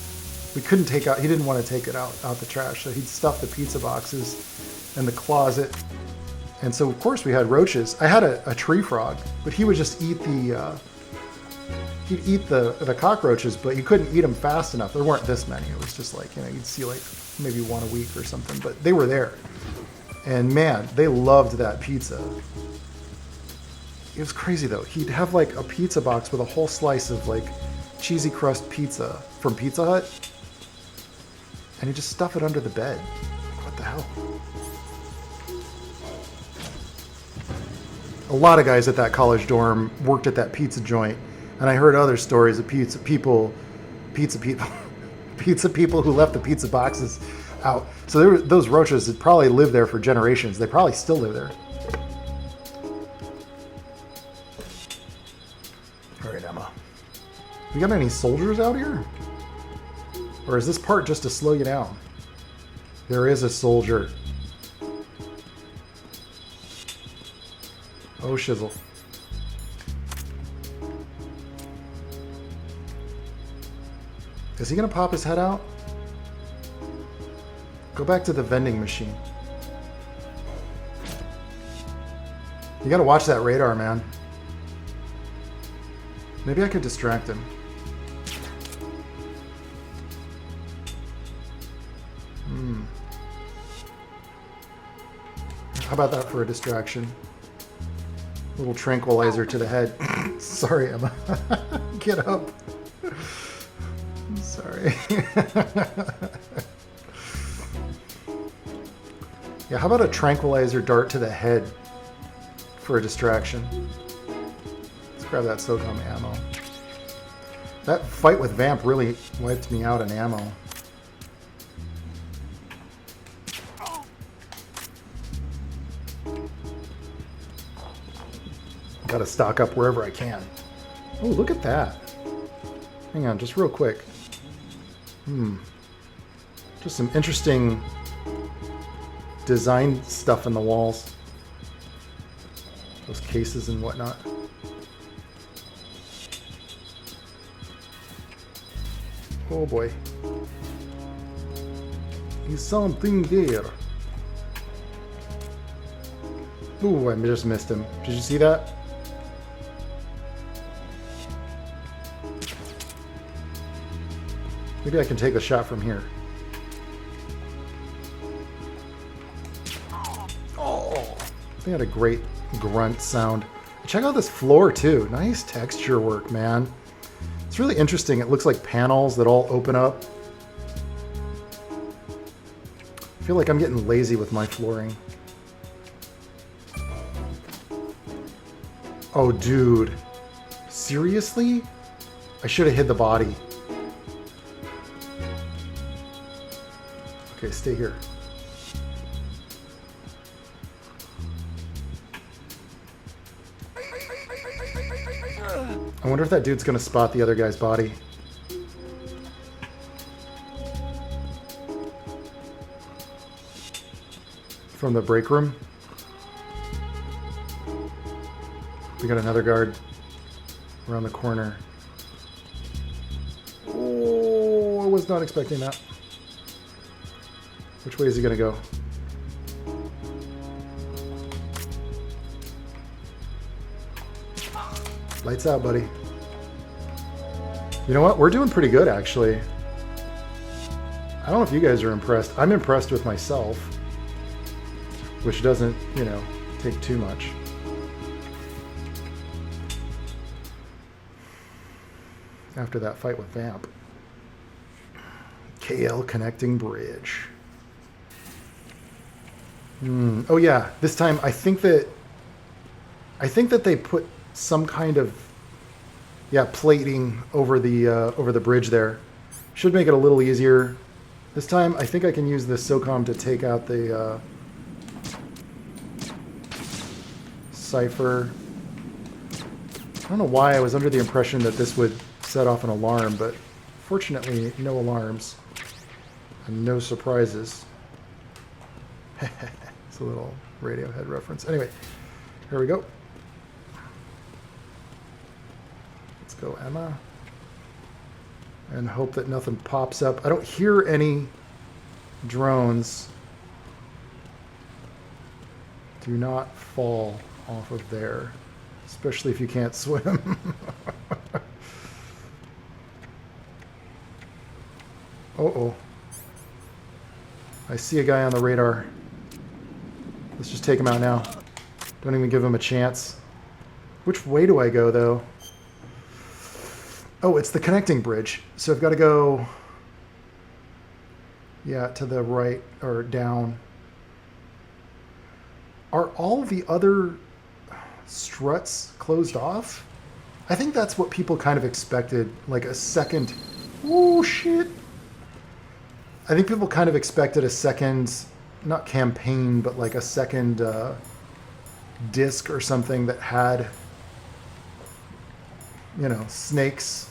We couldn't take out, he didn't want to take it out the trash. So he'd stuff the pizza boxes in the closet. And so of course we had roaches. I had a tree frog, but he would just eat he'd eat the cockroaches, but you couldn't eat them fast enough. There weren't this many. It was just like, you know, you'd see like maybe one a week or something, but they were there. And man, they loved that pizza. It was crazy though. He'd have like a pizza box with a whole slice of like cheesy crust pizza from Pizza Hut, and he'd just stuff it under the bed. What the hell? A lot of guys at that college dorm worked at that pizza joint, and I heard other stories of pizza people who left the pizza boxes out. So those roaches had probably lived there for generations. They probably still live there. All right, Emma. You got any soldiers out here? Or is this part just to slow you down? There is a soldier. Oh, shizzle. Is he gonna pop his head out? Go back to the vending machine. You gotta watch that radar, man. Maybe I could distract him. How about that for a distraction? Little tranquilizer to the head. Sorry, Emma. Get up. Sorry. Yeah, how about a tranquilizer dart to the head for a distraction? Let's grab that SOCOM ammo. That fight with Vamp really wiped me out in ammo. Gotta stock up wherever I can. Oh, look at that. Hang on, just real quick. Just some interesting design stuff in the walls. Those cases and whatnot. Oh boy. There's something there. Ooh, I just missed him. Did you see that? Maybe I can take a shot from here. Oh, they had a great grunt sound. Check out this floor too. Nice texture work, man. It's really interesting. It looks like panels that all open up. I feel like I'm getting lazy with my flooring. Oh, dude. Seriously? I should have hid the body. Okay, stay here. I wonder if that dude's gonna spot the other guy's body. From the break room. We got another guard around the corner. Oh, I was not expecting that. Which way is he gonna go? Lights out, buddy. You know what? We're doing pretty good, actually. I don't know if you guys are impressed. I'm impressed with myself. Which doesn't, you know, take too much. After that fight with Vamp. KL connecting bridge. Oh yeah, this time I think that they put some kind of plating over the bridge there. Should make it a little easier. This time I think I can use the SOCOM to take out the cipher. I don't know why I was under the impression that this would set off an alarm, but fortunately no alarms and no surprises. It's a little Radiohead reference. Anyway, here we go. Let's go, Emma. And hope that nothing pops up. I don't hear any drones. Do not fall off of there, especially if you can't swim. Uh-oh. I see a guy on the radar. Let's just take him out now. Don't even give him a chance. Which way do I go, though? Oh, it's the connecting bridge. So I've got to go... yeah, to the right, or down. Are all the other struts closed off? I think that's what people kind of expected. Like a second... oh, shit! I think people kind of expected a second... not campaign, but like a second disc or something that had, you know, Snake's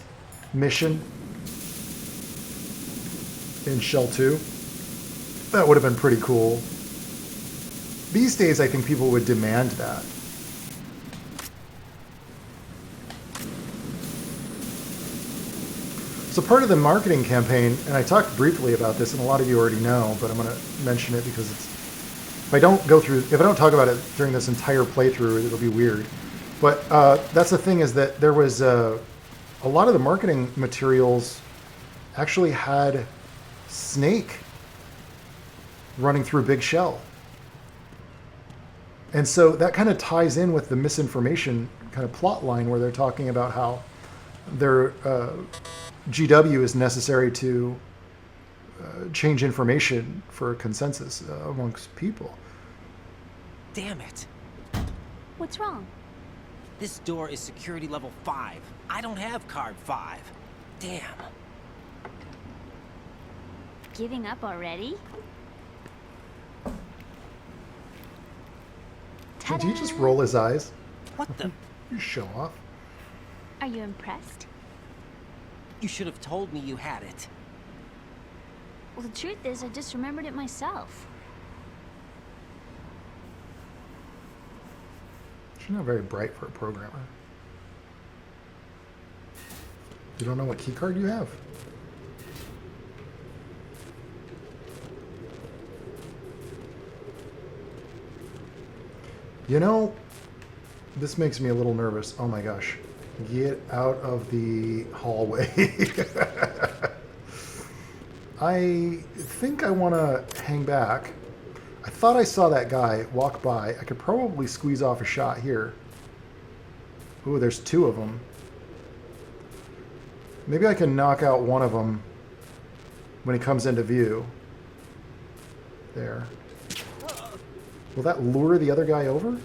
mission in Shell 2. That would have been pretty cool. These days, I think people would demand that. So part of the marketing campaign, and I talked briefly about this, and a lot of you already know, but I'm going to mention it because it's, if I don't talk about it during this entire playthrough, it'll be weird. But that's the thing, is that there was a lot of the marketing materials actually had Snake running through Big Shell. And so that kind of ties in with the misinformation kind of plot line where they're talking about how their GW is necessary to change information for consensus amongst people. Damn it. What's wrong? This door is security level 5. I don't have card 5. Damn. Giving up already? Did he just roll his eyes? What the? You show off. Are you impressed? You should have told me you had it. Well, the truth is, I just remembered it myself. She's not very bright for a programmer. You don't know what keycard you have? You know, this makes me a little nervous. Oh my gosh. Get out of the hallway. I think I want to hang back. I thought I saw that guy walk by. I could probably squeeze off a shot here. Ooh, there's two of them. Maybe I can knock out one of them when he comes into view. There. Will that lure the other guy over?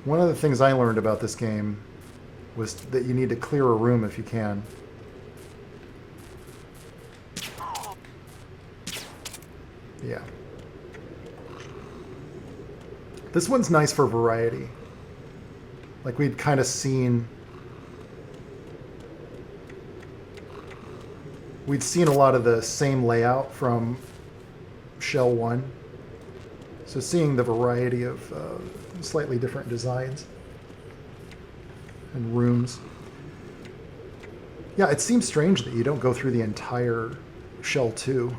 One of the things I learned about this game was that you need to clear a room if you can. Yeah. This one's nice for variety. Like we'd kind of seen... We'd seen a lot of the same layout from Shell 1. So seeing the variety of slightly different designs and rooms. Yeah, it seems strange that you don't go through the entire Shell 2.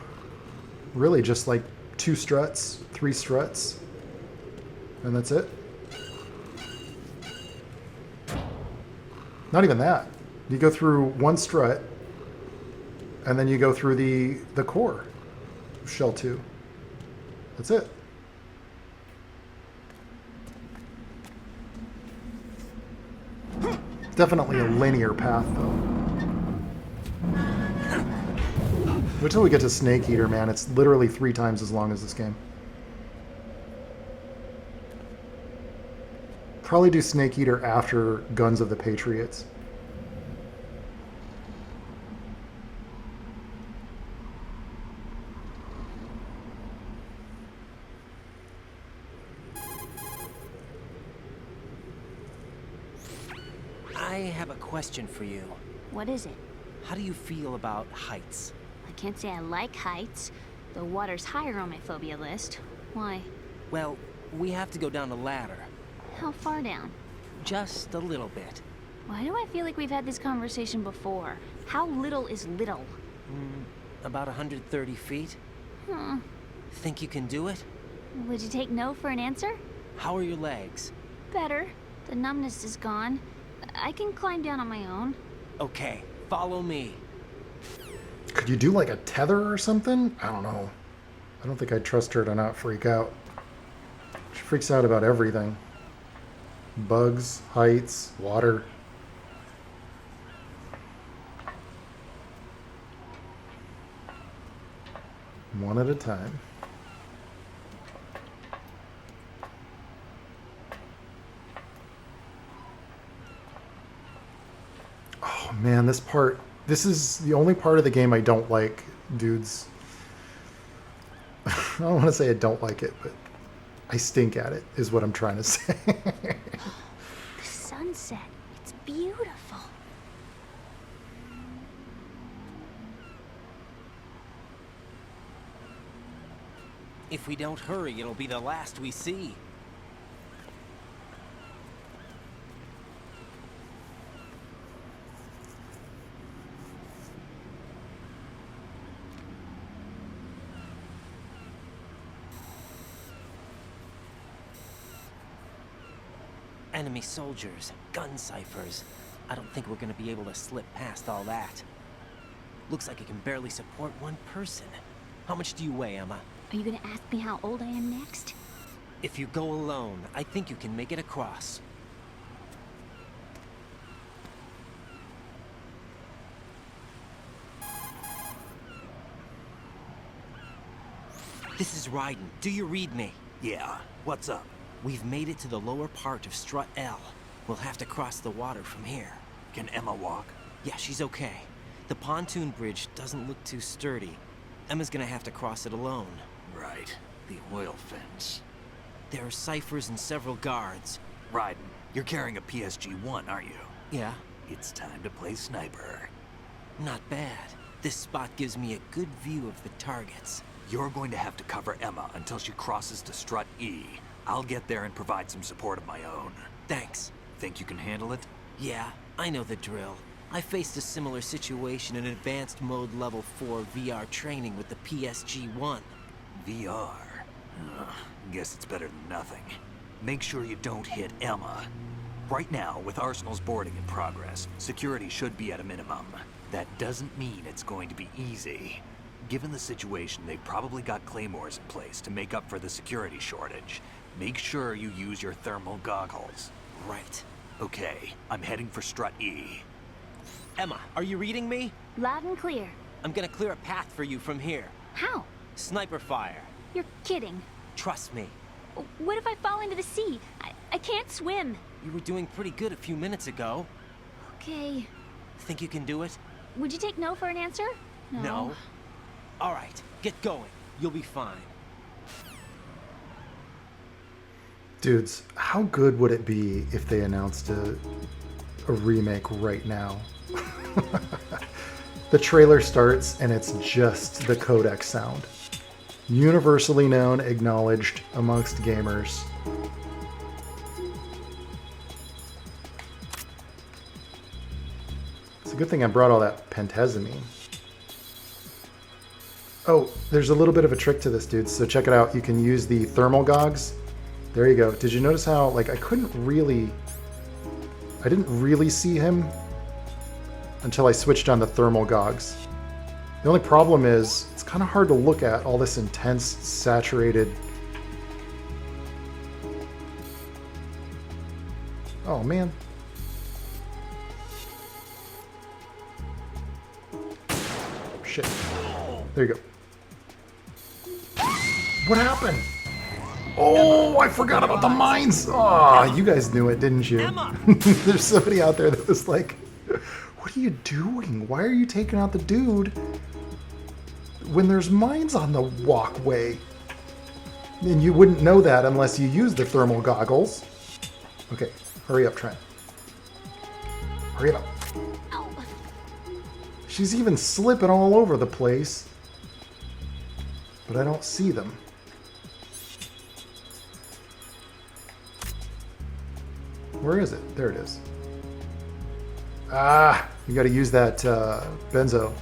Really just like 2 struts, 3 struts, and that's it. Not even that. You go through 1 strut, and then you go through the core of Shell 2. That's it. Definitely a linear path, though. Wait till we get to Snake Eater, man. It's literally 3 times as long as this game. Probably do Snake Eater after Guns of the Patriots. I have a question for you. What is it? How do you feel about heights? I can't say I like heights. The water's higher on my phobia list. Why? Well, we have to go down a ladder. How far down? Just a little bit. Why do I feel like we've had this conversation before? How little is little? About 130 feet. Think you can do it? Would you take no for an answer? How are your legs? Better. The numbness is gone. I can climb down on my own. Okay, follow me. Could you do like a tether or something? I don't know. I don't think I'd trust her to not freak out. She freaks out about everything. Bugs, heights, water. One at a time. Oh man, this is the only part of the game I don't like, dudes. I don't want to say I don't like it, but I stink at it, is what I'm trying to say. The sunset. It's beautiful. If we don't hurry, it'll be the last we see. Enemy soldiers, gun ciphers. I don't think we're gonna be able to slip past all that. Looks like it can barely support 1 person. How much do you weigh, Emma? Are you gonna ask me how old I am next? If you go alone, I think you can make it across. This is Raiden. Do you read me? Yeah, what's up? We've made it to the lower part of Strut L. We'll have to cross the water from here. Can Emma walk? Yeah, she's okay. The pontoon bridge doesn't look too sturdy. Emma's gonna have to cross it alone. Right, the oil fence. There are ciphers and several guards. Raiden, you're carrying a PSG-1, aren't you? Yeah, It's time to play sniper. not bad. This spot gives me a good view of the targets. You're going to have to cover Emma until she crosses to Strut E. I'll get there and provide some support of my own. Thanks. Think you can handle it? Yeah, I know the drill. I faced a similar situation in Advanced Mode Level 4 VR training with the PSG-1. VR? Guess it's better than nothing. Make sure you don't hit Emma. Right now, with Arsenal's boarding in progress, security should be at a minimum. That doesn't mean it's going to be easy. Given the situation, they've probably got claymores in place to make up for the security shortage. Make sure you use your thermal goggles. Right. Okay, I'm heading for Strut E. Emma, are you reading me? Loud and clear. I'm gonna clear a path for you from here. How? Sniper fire. You're kidding. Trust me. What if I fall into the sea? I can't swim. You were doing pretty good a few minutes ago. Okay. Think you can do it? Would you take no for an answer? No. All right, get going. You'll be fine. Dudes, how good would it be if they announced a remake right now? The trailer starts and it's just the codec sound. Universally known, acknowledged amongst gamers. It's a good thing I brought all that pentazamine. Oh, there's a little bit of a trick to this, dudes. So check it out. You can use the thermal gogs. There you go. Did you notice how, like, I didn't really see him until I switched on the thermal gogs. The only problem is it's kind of hard to look at all this intense, saturated. Oh, man. Shit. There you go. What happened? Oh, I forgot about the mines. Oh, you guys knew it, didn't you? There's somebody out there that was like, what are you doing? Why are you taking out the dude when there's mines on the walkway? And you wouldn't know that unless you use the thermal goggles. Okay, hurry up, Trent. Hurry up. Ow. She's even slipping all over the place. But I don't see them. Where is it? There it is. Ah, you got to use that benzo.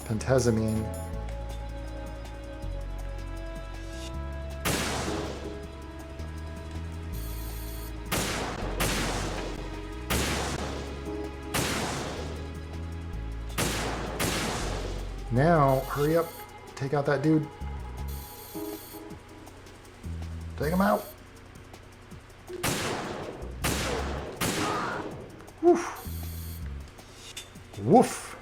Pentazamine. Now, hurry up. Take out that dude. Take him out. Woof. Woof.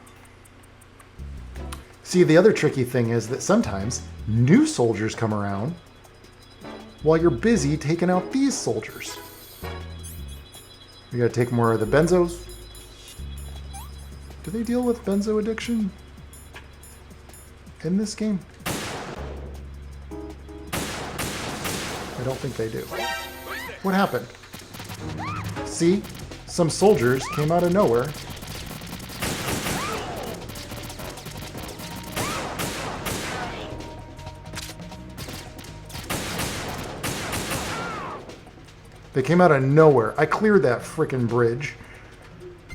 See, the other tricky thing is that sometimes new soldiers come around while you're busy taking out these soldiers. We gotta take more of the benzos. Do they deal with benzo addiction in this game? I don't think they do. What happened? See? Some soldiers came out of nowhere. They came out of nowhere. I cleared that frickin' bridge.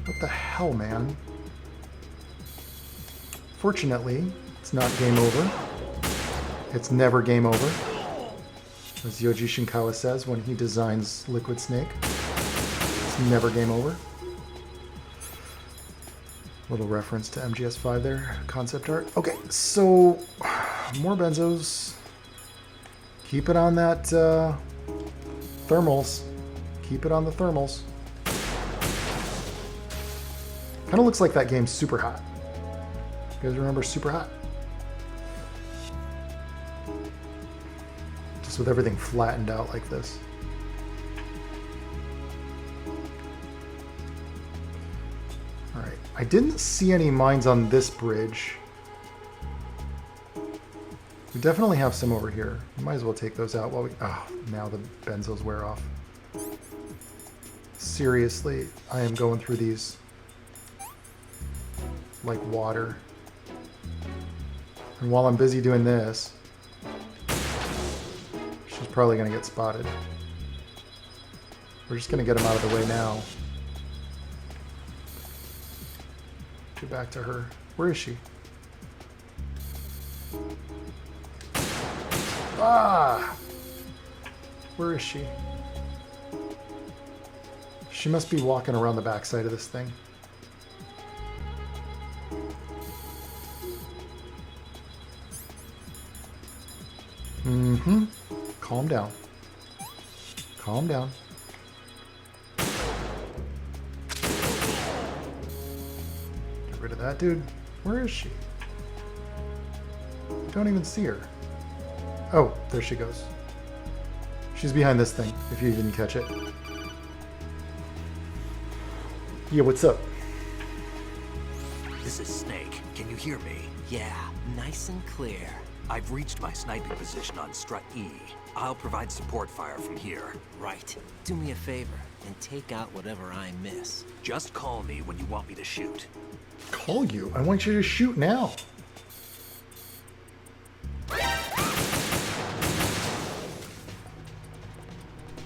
What the hell, man? Fortunately, it's not game over. It's never game over. As Yoji Shinkawa says when he designs Liquid Snake. It's never game over. Little reference to MGS5 there, concept art. Okay, so more benzos. Keep it on that thermals. Keep it on the thermals. Kind of looks like that game's Super Hot. You guys remember Super Hot? Just with everything flattened out like this. Alright, I didn't see any mines on this bridge. We definitely have some over here. We might as well take those out while we... Oh, now the benzos wear off. Seriously, I am going through these like water. And while I'm busy doing this, should She's probably going to get spotted. We're just going to get him out of the way now. Get back to her. Where is she? Ah! Where is she? She must be walking around the backside of this thing. Mm-hmm. Calm down. Calm down. Get rid of that dude. Where is she? Don't even see her. Oh, there she goes. She's behind this thing, if you didn't catch it. Yeah, what's up? This is Snake. Can you hear me? Yeah, nice and clear. I've reached my sniping position on Strut E. I'll provide support fire from here. Right. Do me a favor and take out whatever I miss. Just call me when you want me to shoot. Call you? I want you to shoot now.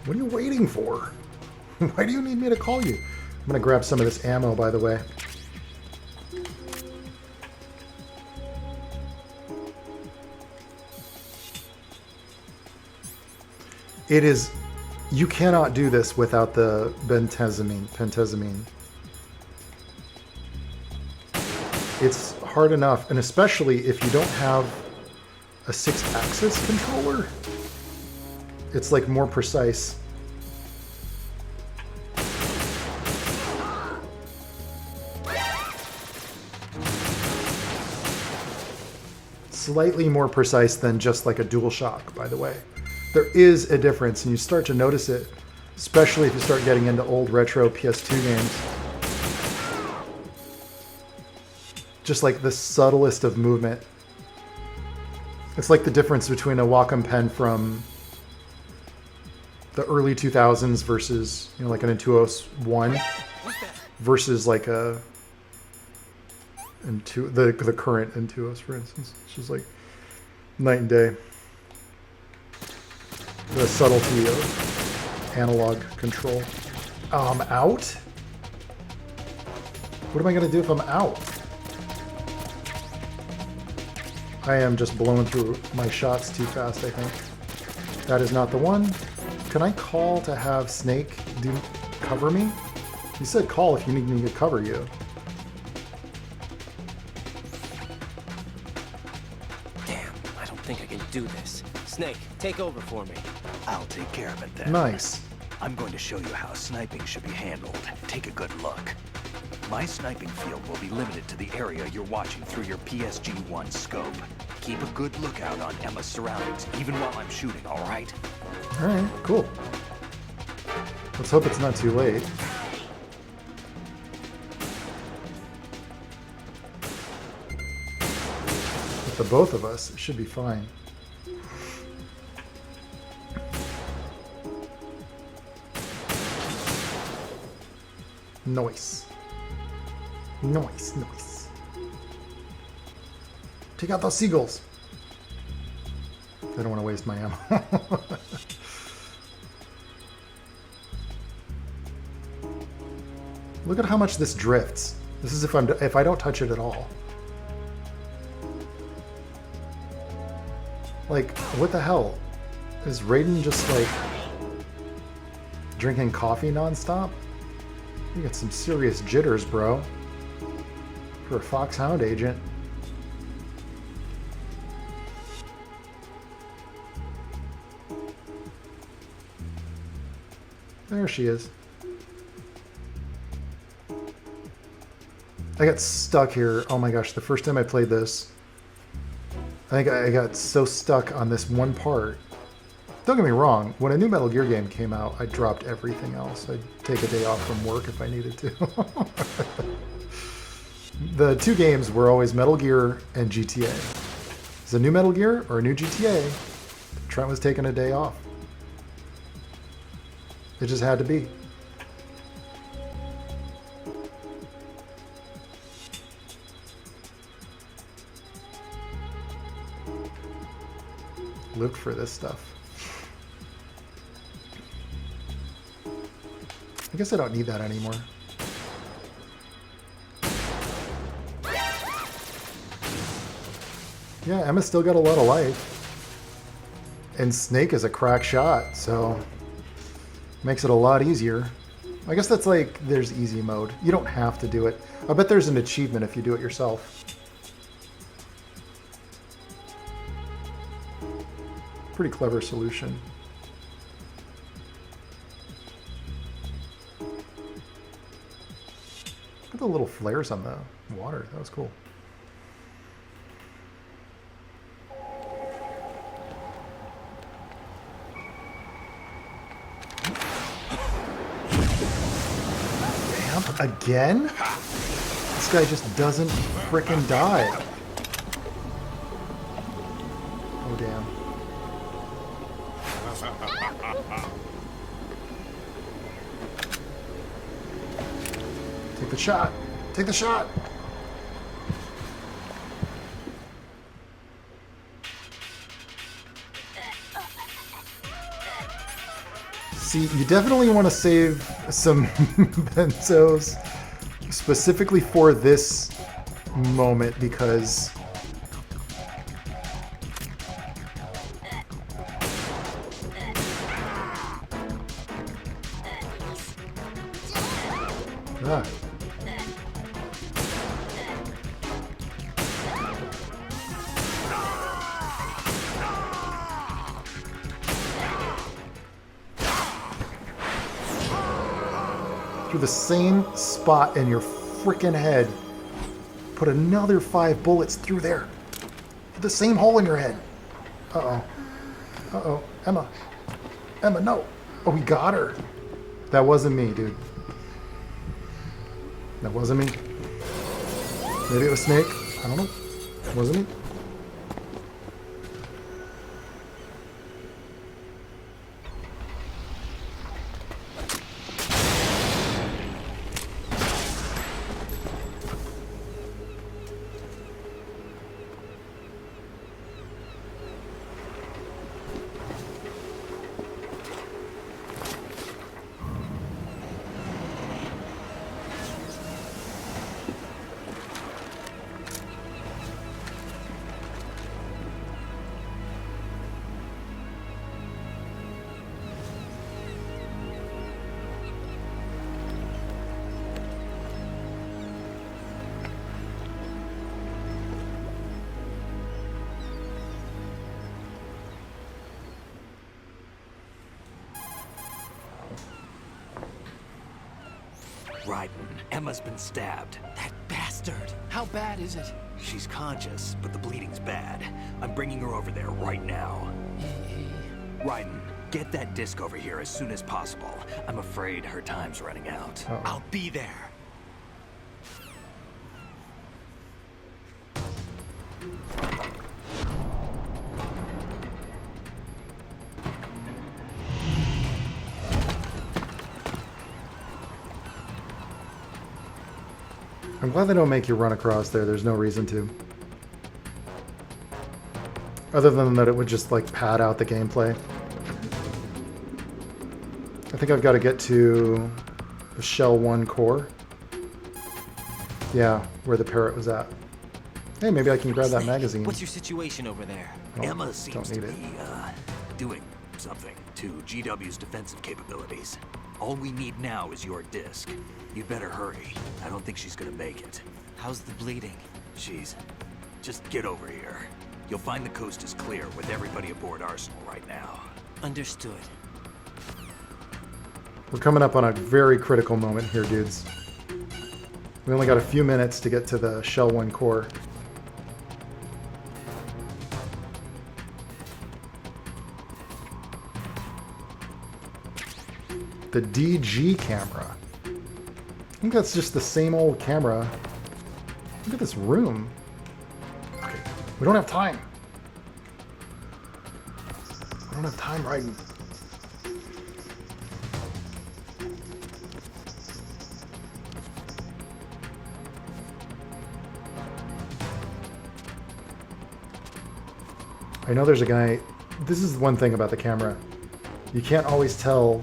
What are you waiting for? Why do you need me to call you? I'm gonna grab some of this ammo, by the way. It is... You cannot do this without the pentazamine. It's hard enough, and especially if you don't have a 6-axis controller, it's like more precise. Slightly more precise than just like a DualShock, by the way. There is a difference, and you start to notice it, especially if you start getting into old retro PS2 games. Just like the subtlest of movement. It's like the difference between a Wacom pen from the early 2000s versus, you know, like an Intuos 1 versus like a the current Intuos, for instance. It's just like night and day. The subtlety of analog control. Oh, I'm out? What am I going to do if I'm out? I am just blowing through my shots too fast, I think. That is not the one. Can I call to have Snake cover me? You said call if you need me to cover you. Damn, I don't think I can do this. Snake, take over for me. I'll take care of it then. Nice. I'm going to show you how sniping should be handled. Take a good look. My sniping field will be limited to the area you're watching through your PSG-1 scope. Keep a good lookout on Emma's surroundings, even while I'm shooting, all right? All right, cool. Let's hope it's not too late. With the both of us, it should be fine. Nice. Nice, nice. Take out those seagulls. I don't want to waste my ammo. Look at how much this drifts. This is if I don't touch it at all. Like, what the hell? Is Raiden just like drinking coffee nonstop? You got some serious jitters, bro. For a Foxhound agent. There she is. I got stuck here. Oh my gosh, the first time I played this, I think I got so stuck on this one part. Don't get me wrong, when a new Metal Gear game came out, I dropped everything else. I'd take a day off from work if I needed to. The two games were always Metal Gear and GTA. Is a new Metal Gear or a new GTA, Trent was taking a day off. It just had to be. Lived for this stuff. I guess I don't need that anymore. Yeah, Emma's still got a lot of life. And Snake is a crack shot, so makes it a lot easier. I guess that's like, there's easy mode. You don't have to do it. I bet there's an achievement if you do it yourself. Pretty clever solution. Look at the little flares on the water. That was cool. Again? This guy just doesn't frickin' die. Oh, damn. Take the shot. Take the shot. See, you definitely want to save some benzos specifically for this moment because through the same spot in your freaking head. Put another 5 bullets through there. Through the same hole in your head. Uh-oh. Uh-oh. Emma. Emma, no. Oh, we got her. That wasn't me, dude. That wasn't me. Maybe it was Snake. I don't know. It wasn't me. Raiden, Emma's been stabbed. That bastard. How bad is it? She's conscious, but the bleeding's bad. I'm bringing her over there right now. Raiden, get that disc over here as soon as possible. I'm afraid her time's running out. Uh-oh. I'll be there. I'm glad they don't make you run across there. There's no reason to. Other than that it would just like pad out the gameplay. I think I've got to get to the Shell 1 core. Yeah, where the parrot was at. Hey, maybe I can grab that magazine. What's your situation over there? Oh, Emma seems to don't be, need doing something to GW's defensive capabilities. All we need now is your disc. You'd better hurry. I don't think she's gonna make it. How's the bleeding? Just get over here. You'll find the coast is clear with everybody aboard Arsenal right now. Understood. We're coming up on a very critical moment here, dudes. We only got a few minutes to get to the Shell 1 core. The DG camera. I think that's just the same old camera. Look at this room. Okay, we don't have time. We don't have time, Raiden. I know there's a guy. This is one thing about the camera. You can't always tell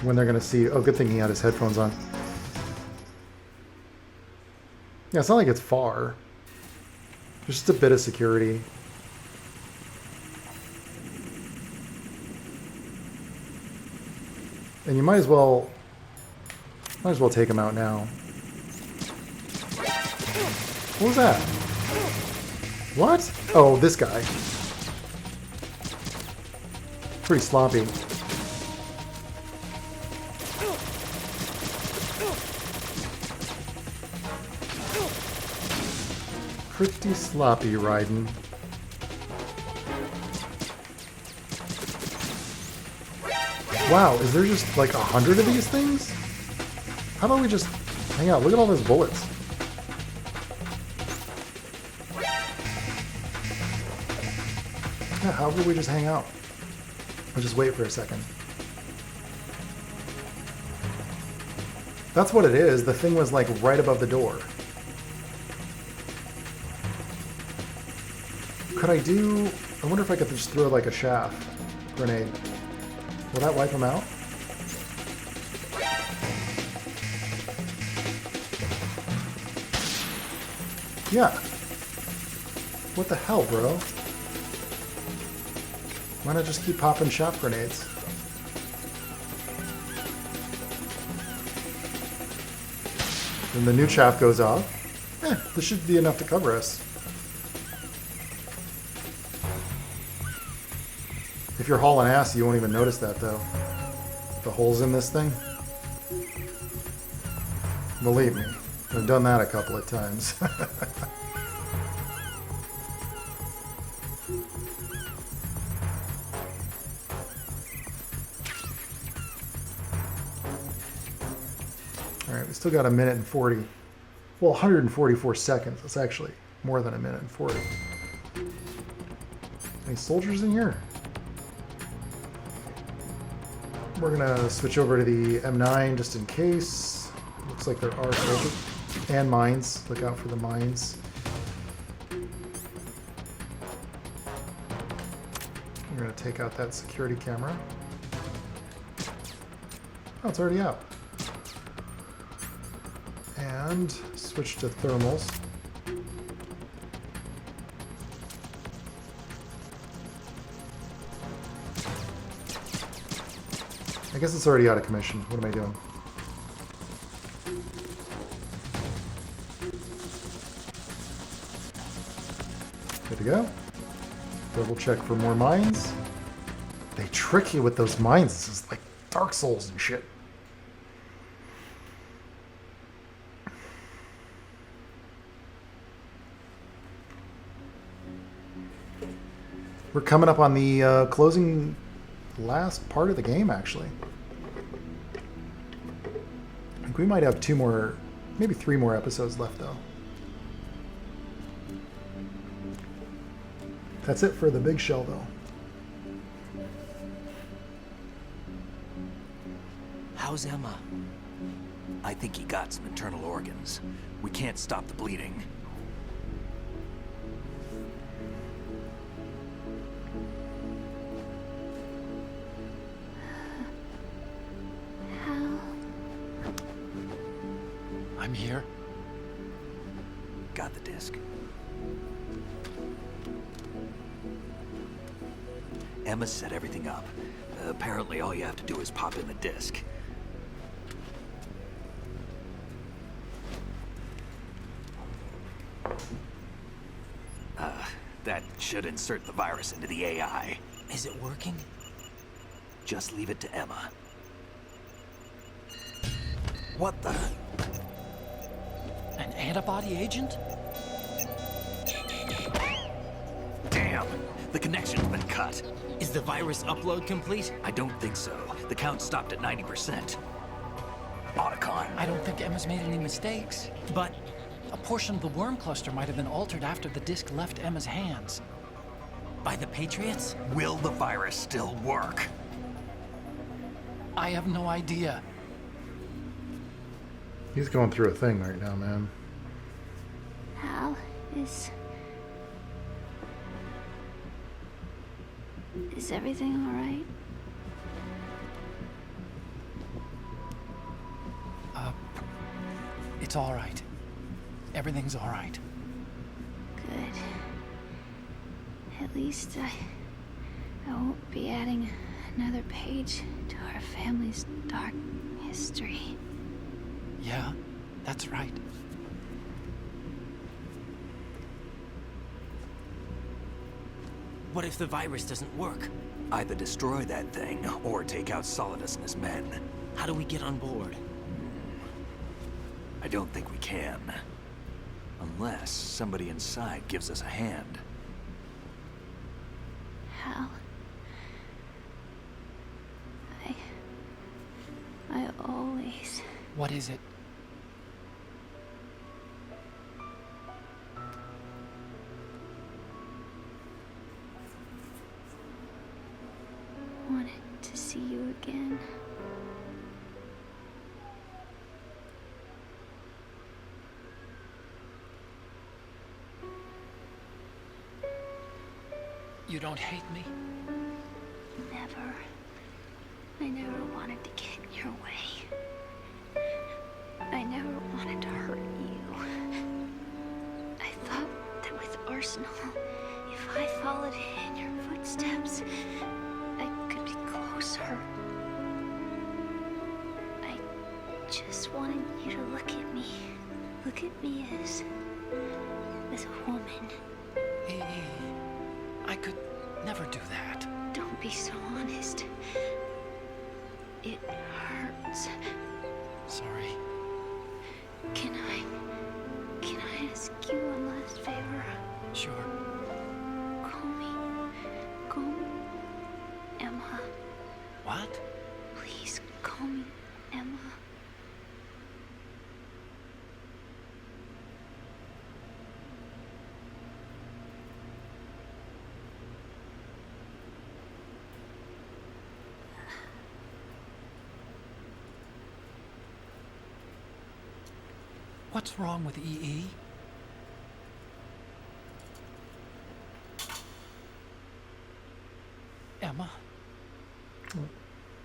when they're gonna see. Oh, good thing he had his headphones on. Yeah, it's not like it's far. There's just a bit of security. And you might as well take him out now. What was that? What? Oh, this guy. Pretty sloppy. Pretty sloppy riding. Wow, is there just like 100 of these things? How about we just hang out? Look at all those bullets. Yeah, how about we just hang out? I'll just wait for a second. That's what it is. The thing was like right above the door. Could I do... I wonder if I could just throw like a shaft grenade. Will that wipe him out? Yeah. What the hell, bro? Why not just keep popping shaft grenades? Then the new shaft goes off. This should be enough to cover us. If you're hauling ass, you won't even notice that, though. The holes in this thing. Believe me, I've done that a couple of times. Alright, we still got a minute and 40. Well, 144 seconds. That's actually more than a minute and 40. Any soldiers in here? We're gonna switch over to the M9 just in case. Looks like there are soldiers. And mines. Look out for the mines. We're gonna take out that security camera. Oh, it's already out. And switch to thermals. I guess it's already out of commission. What am I doing? Good to go. Double check for more mines. They trick you with those mines. This is like Dark Souls and shit. We're coming up on the closing last part of the game, actually. I think we might have 2 more, maybe 3 more episodes left, though. That's it for the big shell, though. How's Emma? I think he got some internal organs. We can't stop the bleeding. I'm here. Got the disc. Emma set everything up. Apparently all you have to do is pop in the disc. That should insert the virus into the AI. Is it working? Just leave it to Emma. What the? An antibody agent? Damn! The connection's been cut. Is the virus upload complete? I don't think so. The count stopped at 90%. Otacon. I don't think Emma's made any mistakes. But A portion of the worm cluster might have been altered after the disc left Emma's hands. by the Patriots? Will the virus still work? I have no idea. He's going through a thing right now, man. Hal, is everything all right? It's all right. Everything's all right. Good. At least I won't be adding another page to our family's dark history. Yeah, that's right. What if the virus doesn't work? Either destroy that thing, or take out Solidus and his men. How do we get on board? I don't think we can. Unless somebody inside gives us a hand. Hal. I always... What is it? wanted to see you again. You don't hate me? Never. I never wanted to get in your way. I never wanted to hurt you. I thought that with Arsenal, if I followed in your footsteps, I could be closer. I just wanted you to look at me. Look at me as a woman. I could never do that. Don't be so honest. It hurts. Sorry. Can I ask you one last favor? Sure. Call me Emma. What? Please call me Emma. What's wrong with EE? Emma?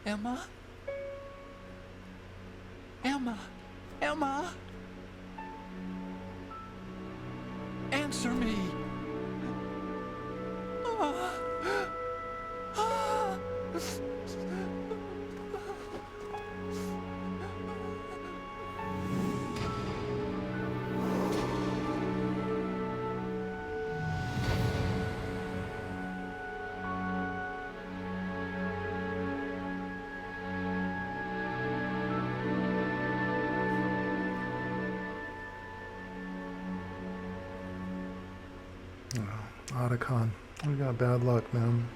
Emma? Emma? Emma? Answer me! Ah. Ah. Otacon, we got bad luck, man.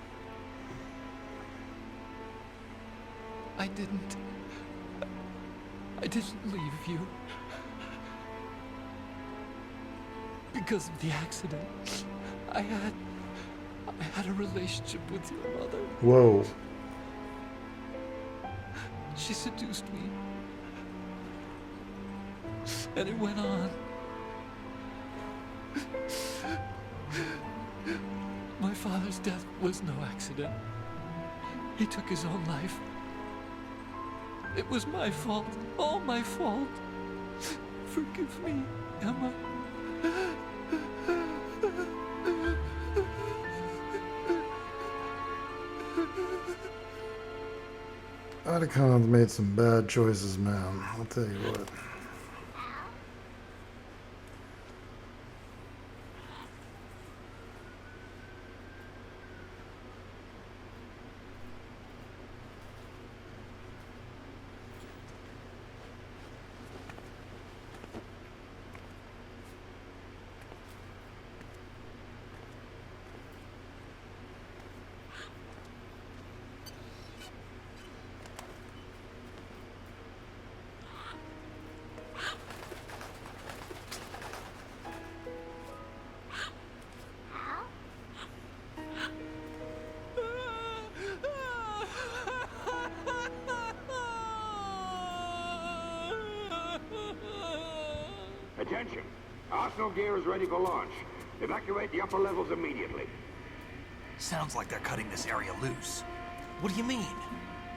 I didn't leave you. Because of the accident. I had a relationship with your mother. Whoa. She seduced me. And it went on. My father's death was no accident. He took his own life. It was my fault. All my fault. Forgive me, Emma. Otacon's made some bad choices, man. I'll tell you what. Attention! Arsenal gear is ready for launch. Evacuate the upper levels immediately. Sounds like they're cutting this area loose. What do you mean?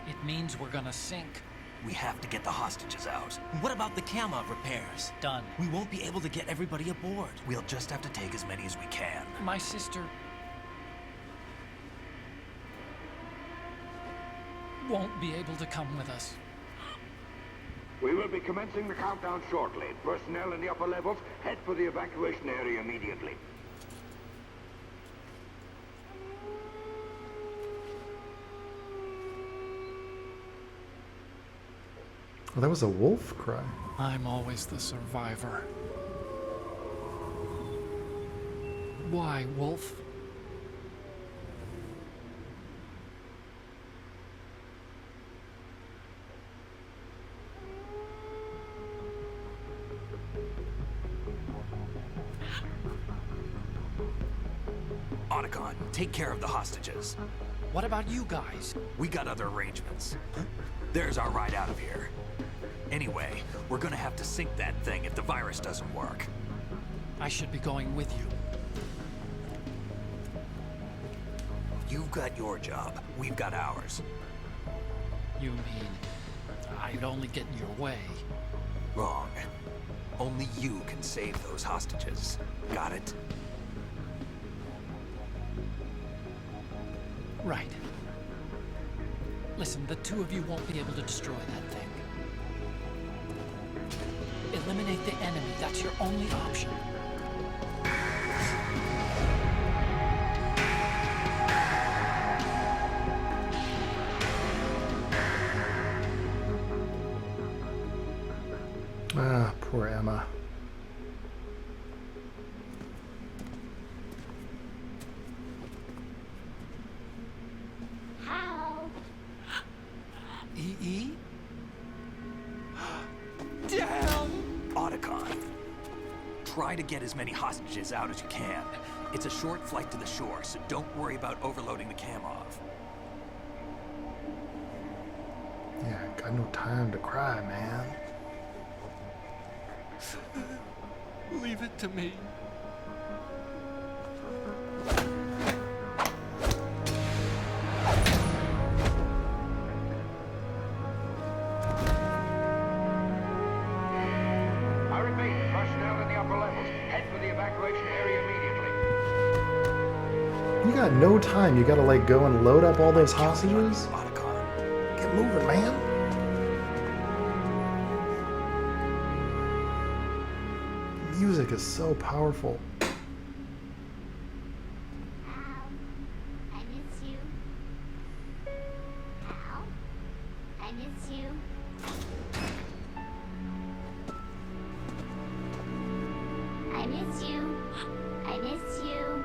It means we're gonna sink. We have to get the hostages out. What about the camo repairs? Done. We won't be able to get everybody aboard. We'll just have to take as many as we can. My sister won't be able to come with us. We will be commencing the countdown shortly. Personnel in the upper levels, head for the evacuation area immediately. Oh, that was a wolf cry. I'm always the survivor. Why, Wolf? Otacon, take care of the hostages. What about you guys? We got other arrangements. There's our ride out of here. Anyway, we're gonna have to sink that thing if the virus doesn't work. I should be going with you. You've got your job, we've got ours. You mean I'd only get in your way? Wrong. Only you can save those hostages. Got it? Right. Listen, the two of you won't be able to destroy that thing. Eliminate the enemy. That's your only option. Ah, poor Emma. EE? Damn! Otacon. Try to get as many hostages out as you can. It's a short flight to the shore, so don't worry about overloading the cam off. Yeah, got no time to cry, man. Leave it to me. I repeat, personnel in the upper levels, head for the evacuation area immediately. You got no time. You gotta like go and load up all those hostages. Otacon. Get moving, man. Music is so powerful. I miss you. Al, I miss you. I miss you. I miss you.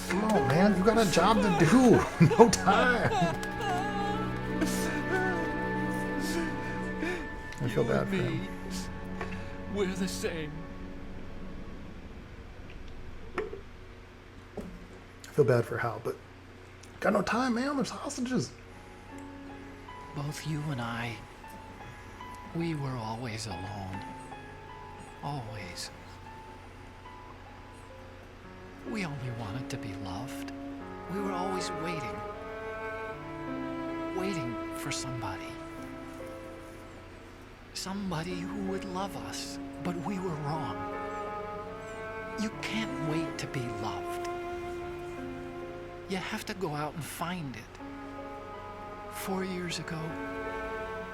Come on, man. You got a job to do. No time. I feel You bad and for me, him. we're the same. I feel bad for Hal, but got no time, man. There's hostages. Both you and I, we were always alone. Always. We only wanted to be loved. We were always waiting. Waiting for somebody. Somebody who would love us. But we were wrong. You can't wait to be loved. You have to go out and find it. 4 years ago,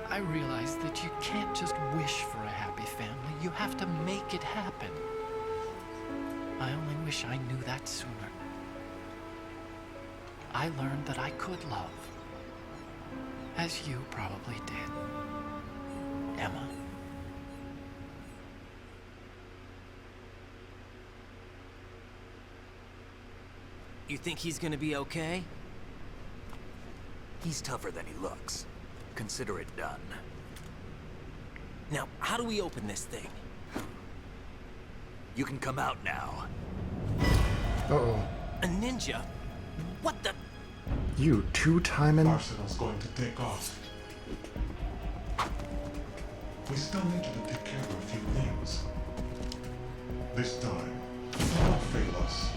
I realized that you can't just wish for a happy family. You have to make it happen. I only wish I knew that sooner. I learned that I could love. As you probably did. Emma. You think he's gonna be okay? He's tougher than he looks. Consider it done. Now, how do we open this thing? You can come out now. Uh-oh. A ninja? What the? You two-timing. Arsenal's going to take off. we still need you to take care of a few things. This time, do not fail us.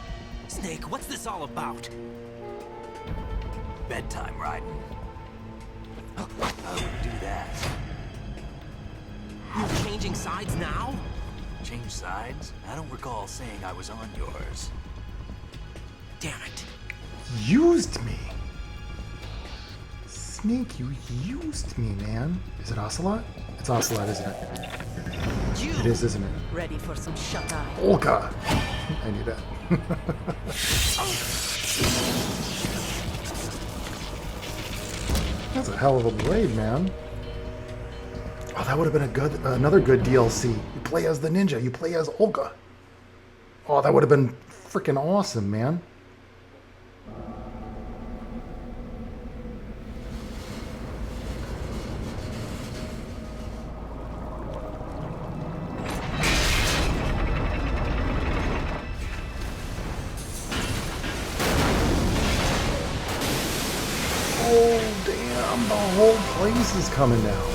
Snake, what's this all about? Bedtime, Raiden. I wouldn't do that. You're changing sides now? Change sides? I don't recall saying I was on yours. Damn it. Used me. Snake, you used me, man. Is it Ocelot? It's Ocelot, isn't it? It is, isn't it? Ready for some shut-eye. Olga. I knew that. That's a hell of a blade, man. Oh, that would have been another good DLC. You play as the ninja. You play as Olga. Oh, that would have been freaking awesome, man. Oh, damn. The whole place is coming down.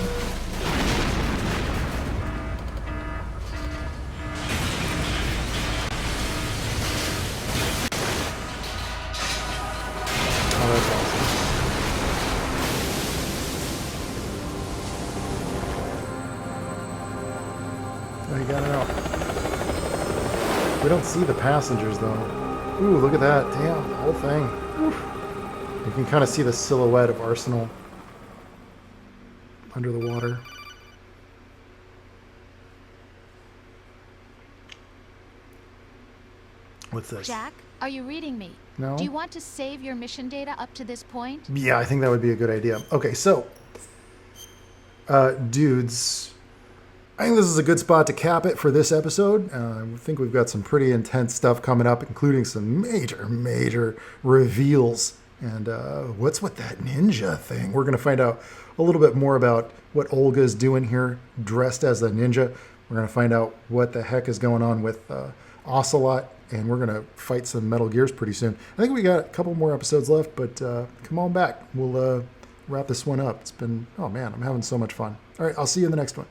You got it out. We don't see the passengers though. Ooh, look at that. Damn, the whole thing. Oof. You can kind of see the silhouette of Arsenal under the water. What's this? Jack, are you reading me? No. Do you want to save your mission data up to this point? Yeah, I think that would be a good idea. Okay, so, dudes, I think this is a good spot to cap it for this episode. I think we've got some pretty intense stuff coming up, including some major reveals. And what's with that ninja thing? We're going to find out a little bit more about what Olga's doing here, dressed as a ninja. We're going to find out what the heck is going on with Ocelot, and we're going to fight some Metal Gears pretty soon. I think we got a couple more episodes left, but come on back. We'll wrap this one up. It's been, oh man, I'm having so much fun. All right, I'll see you in the next one.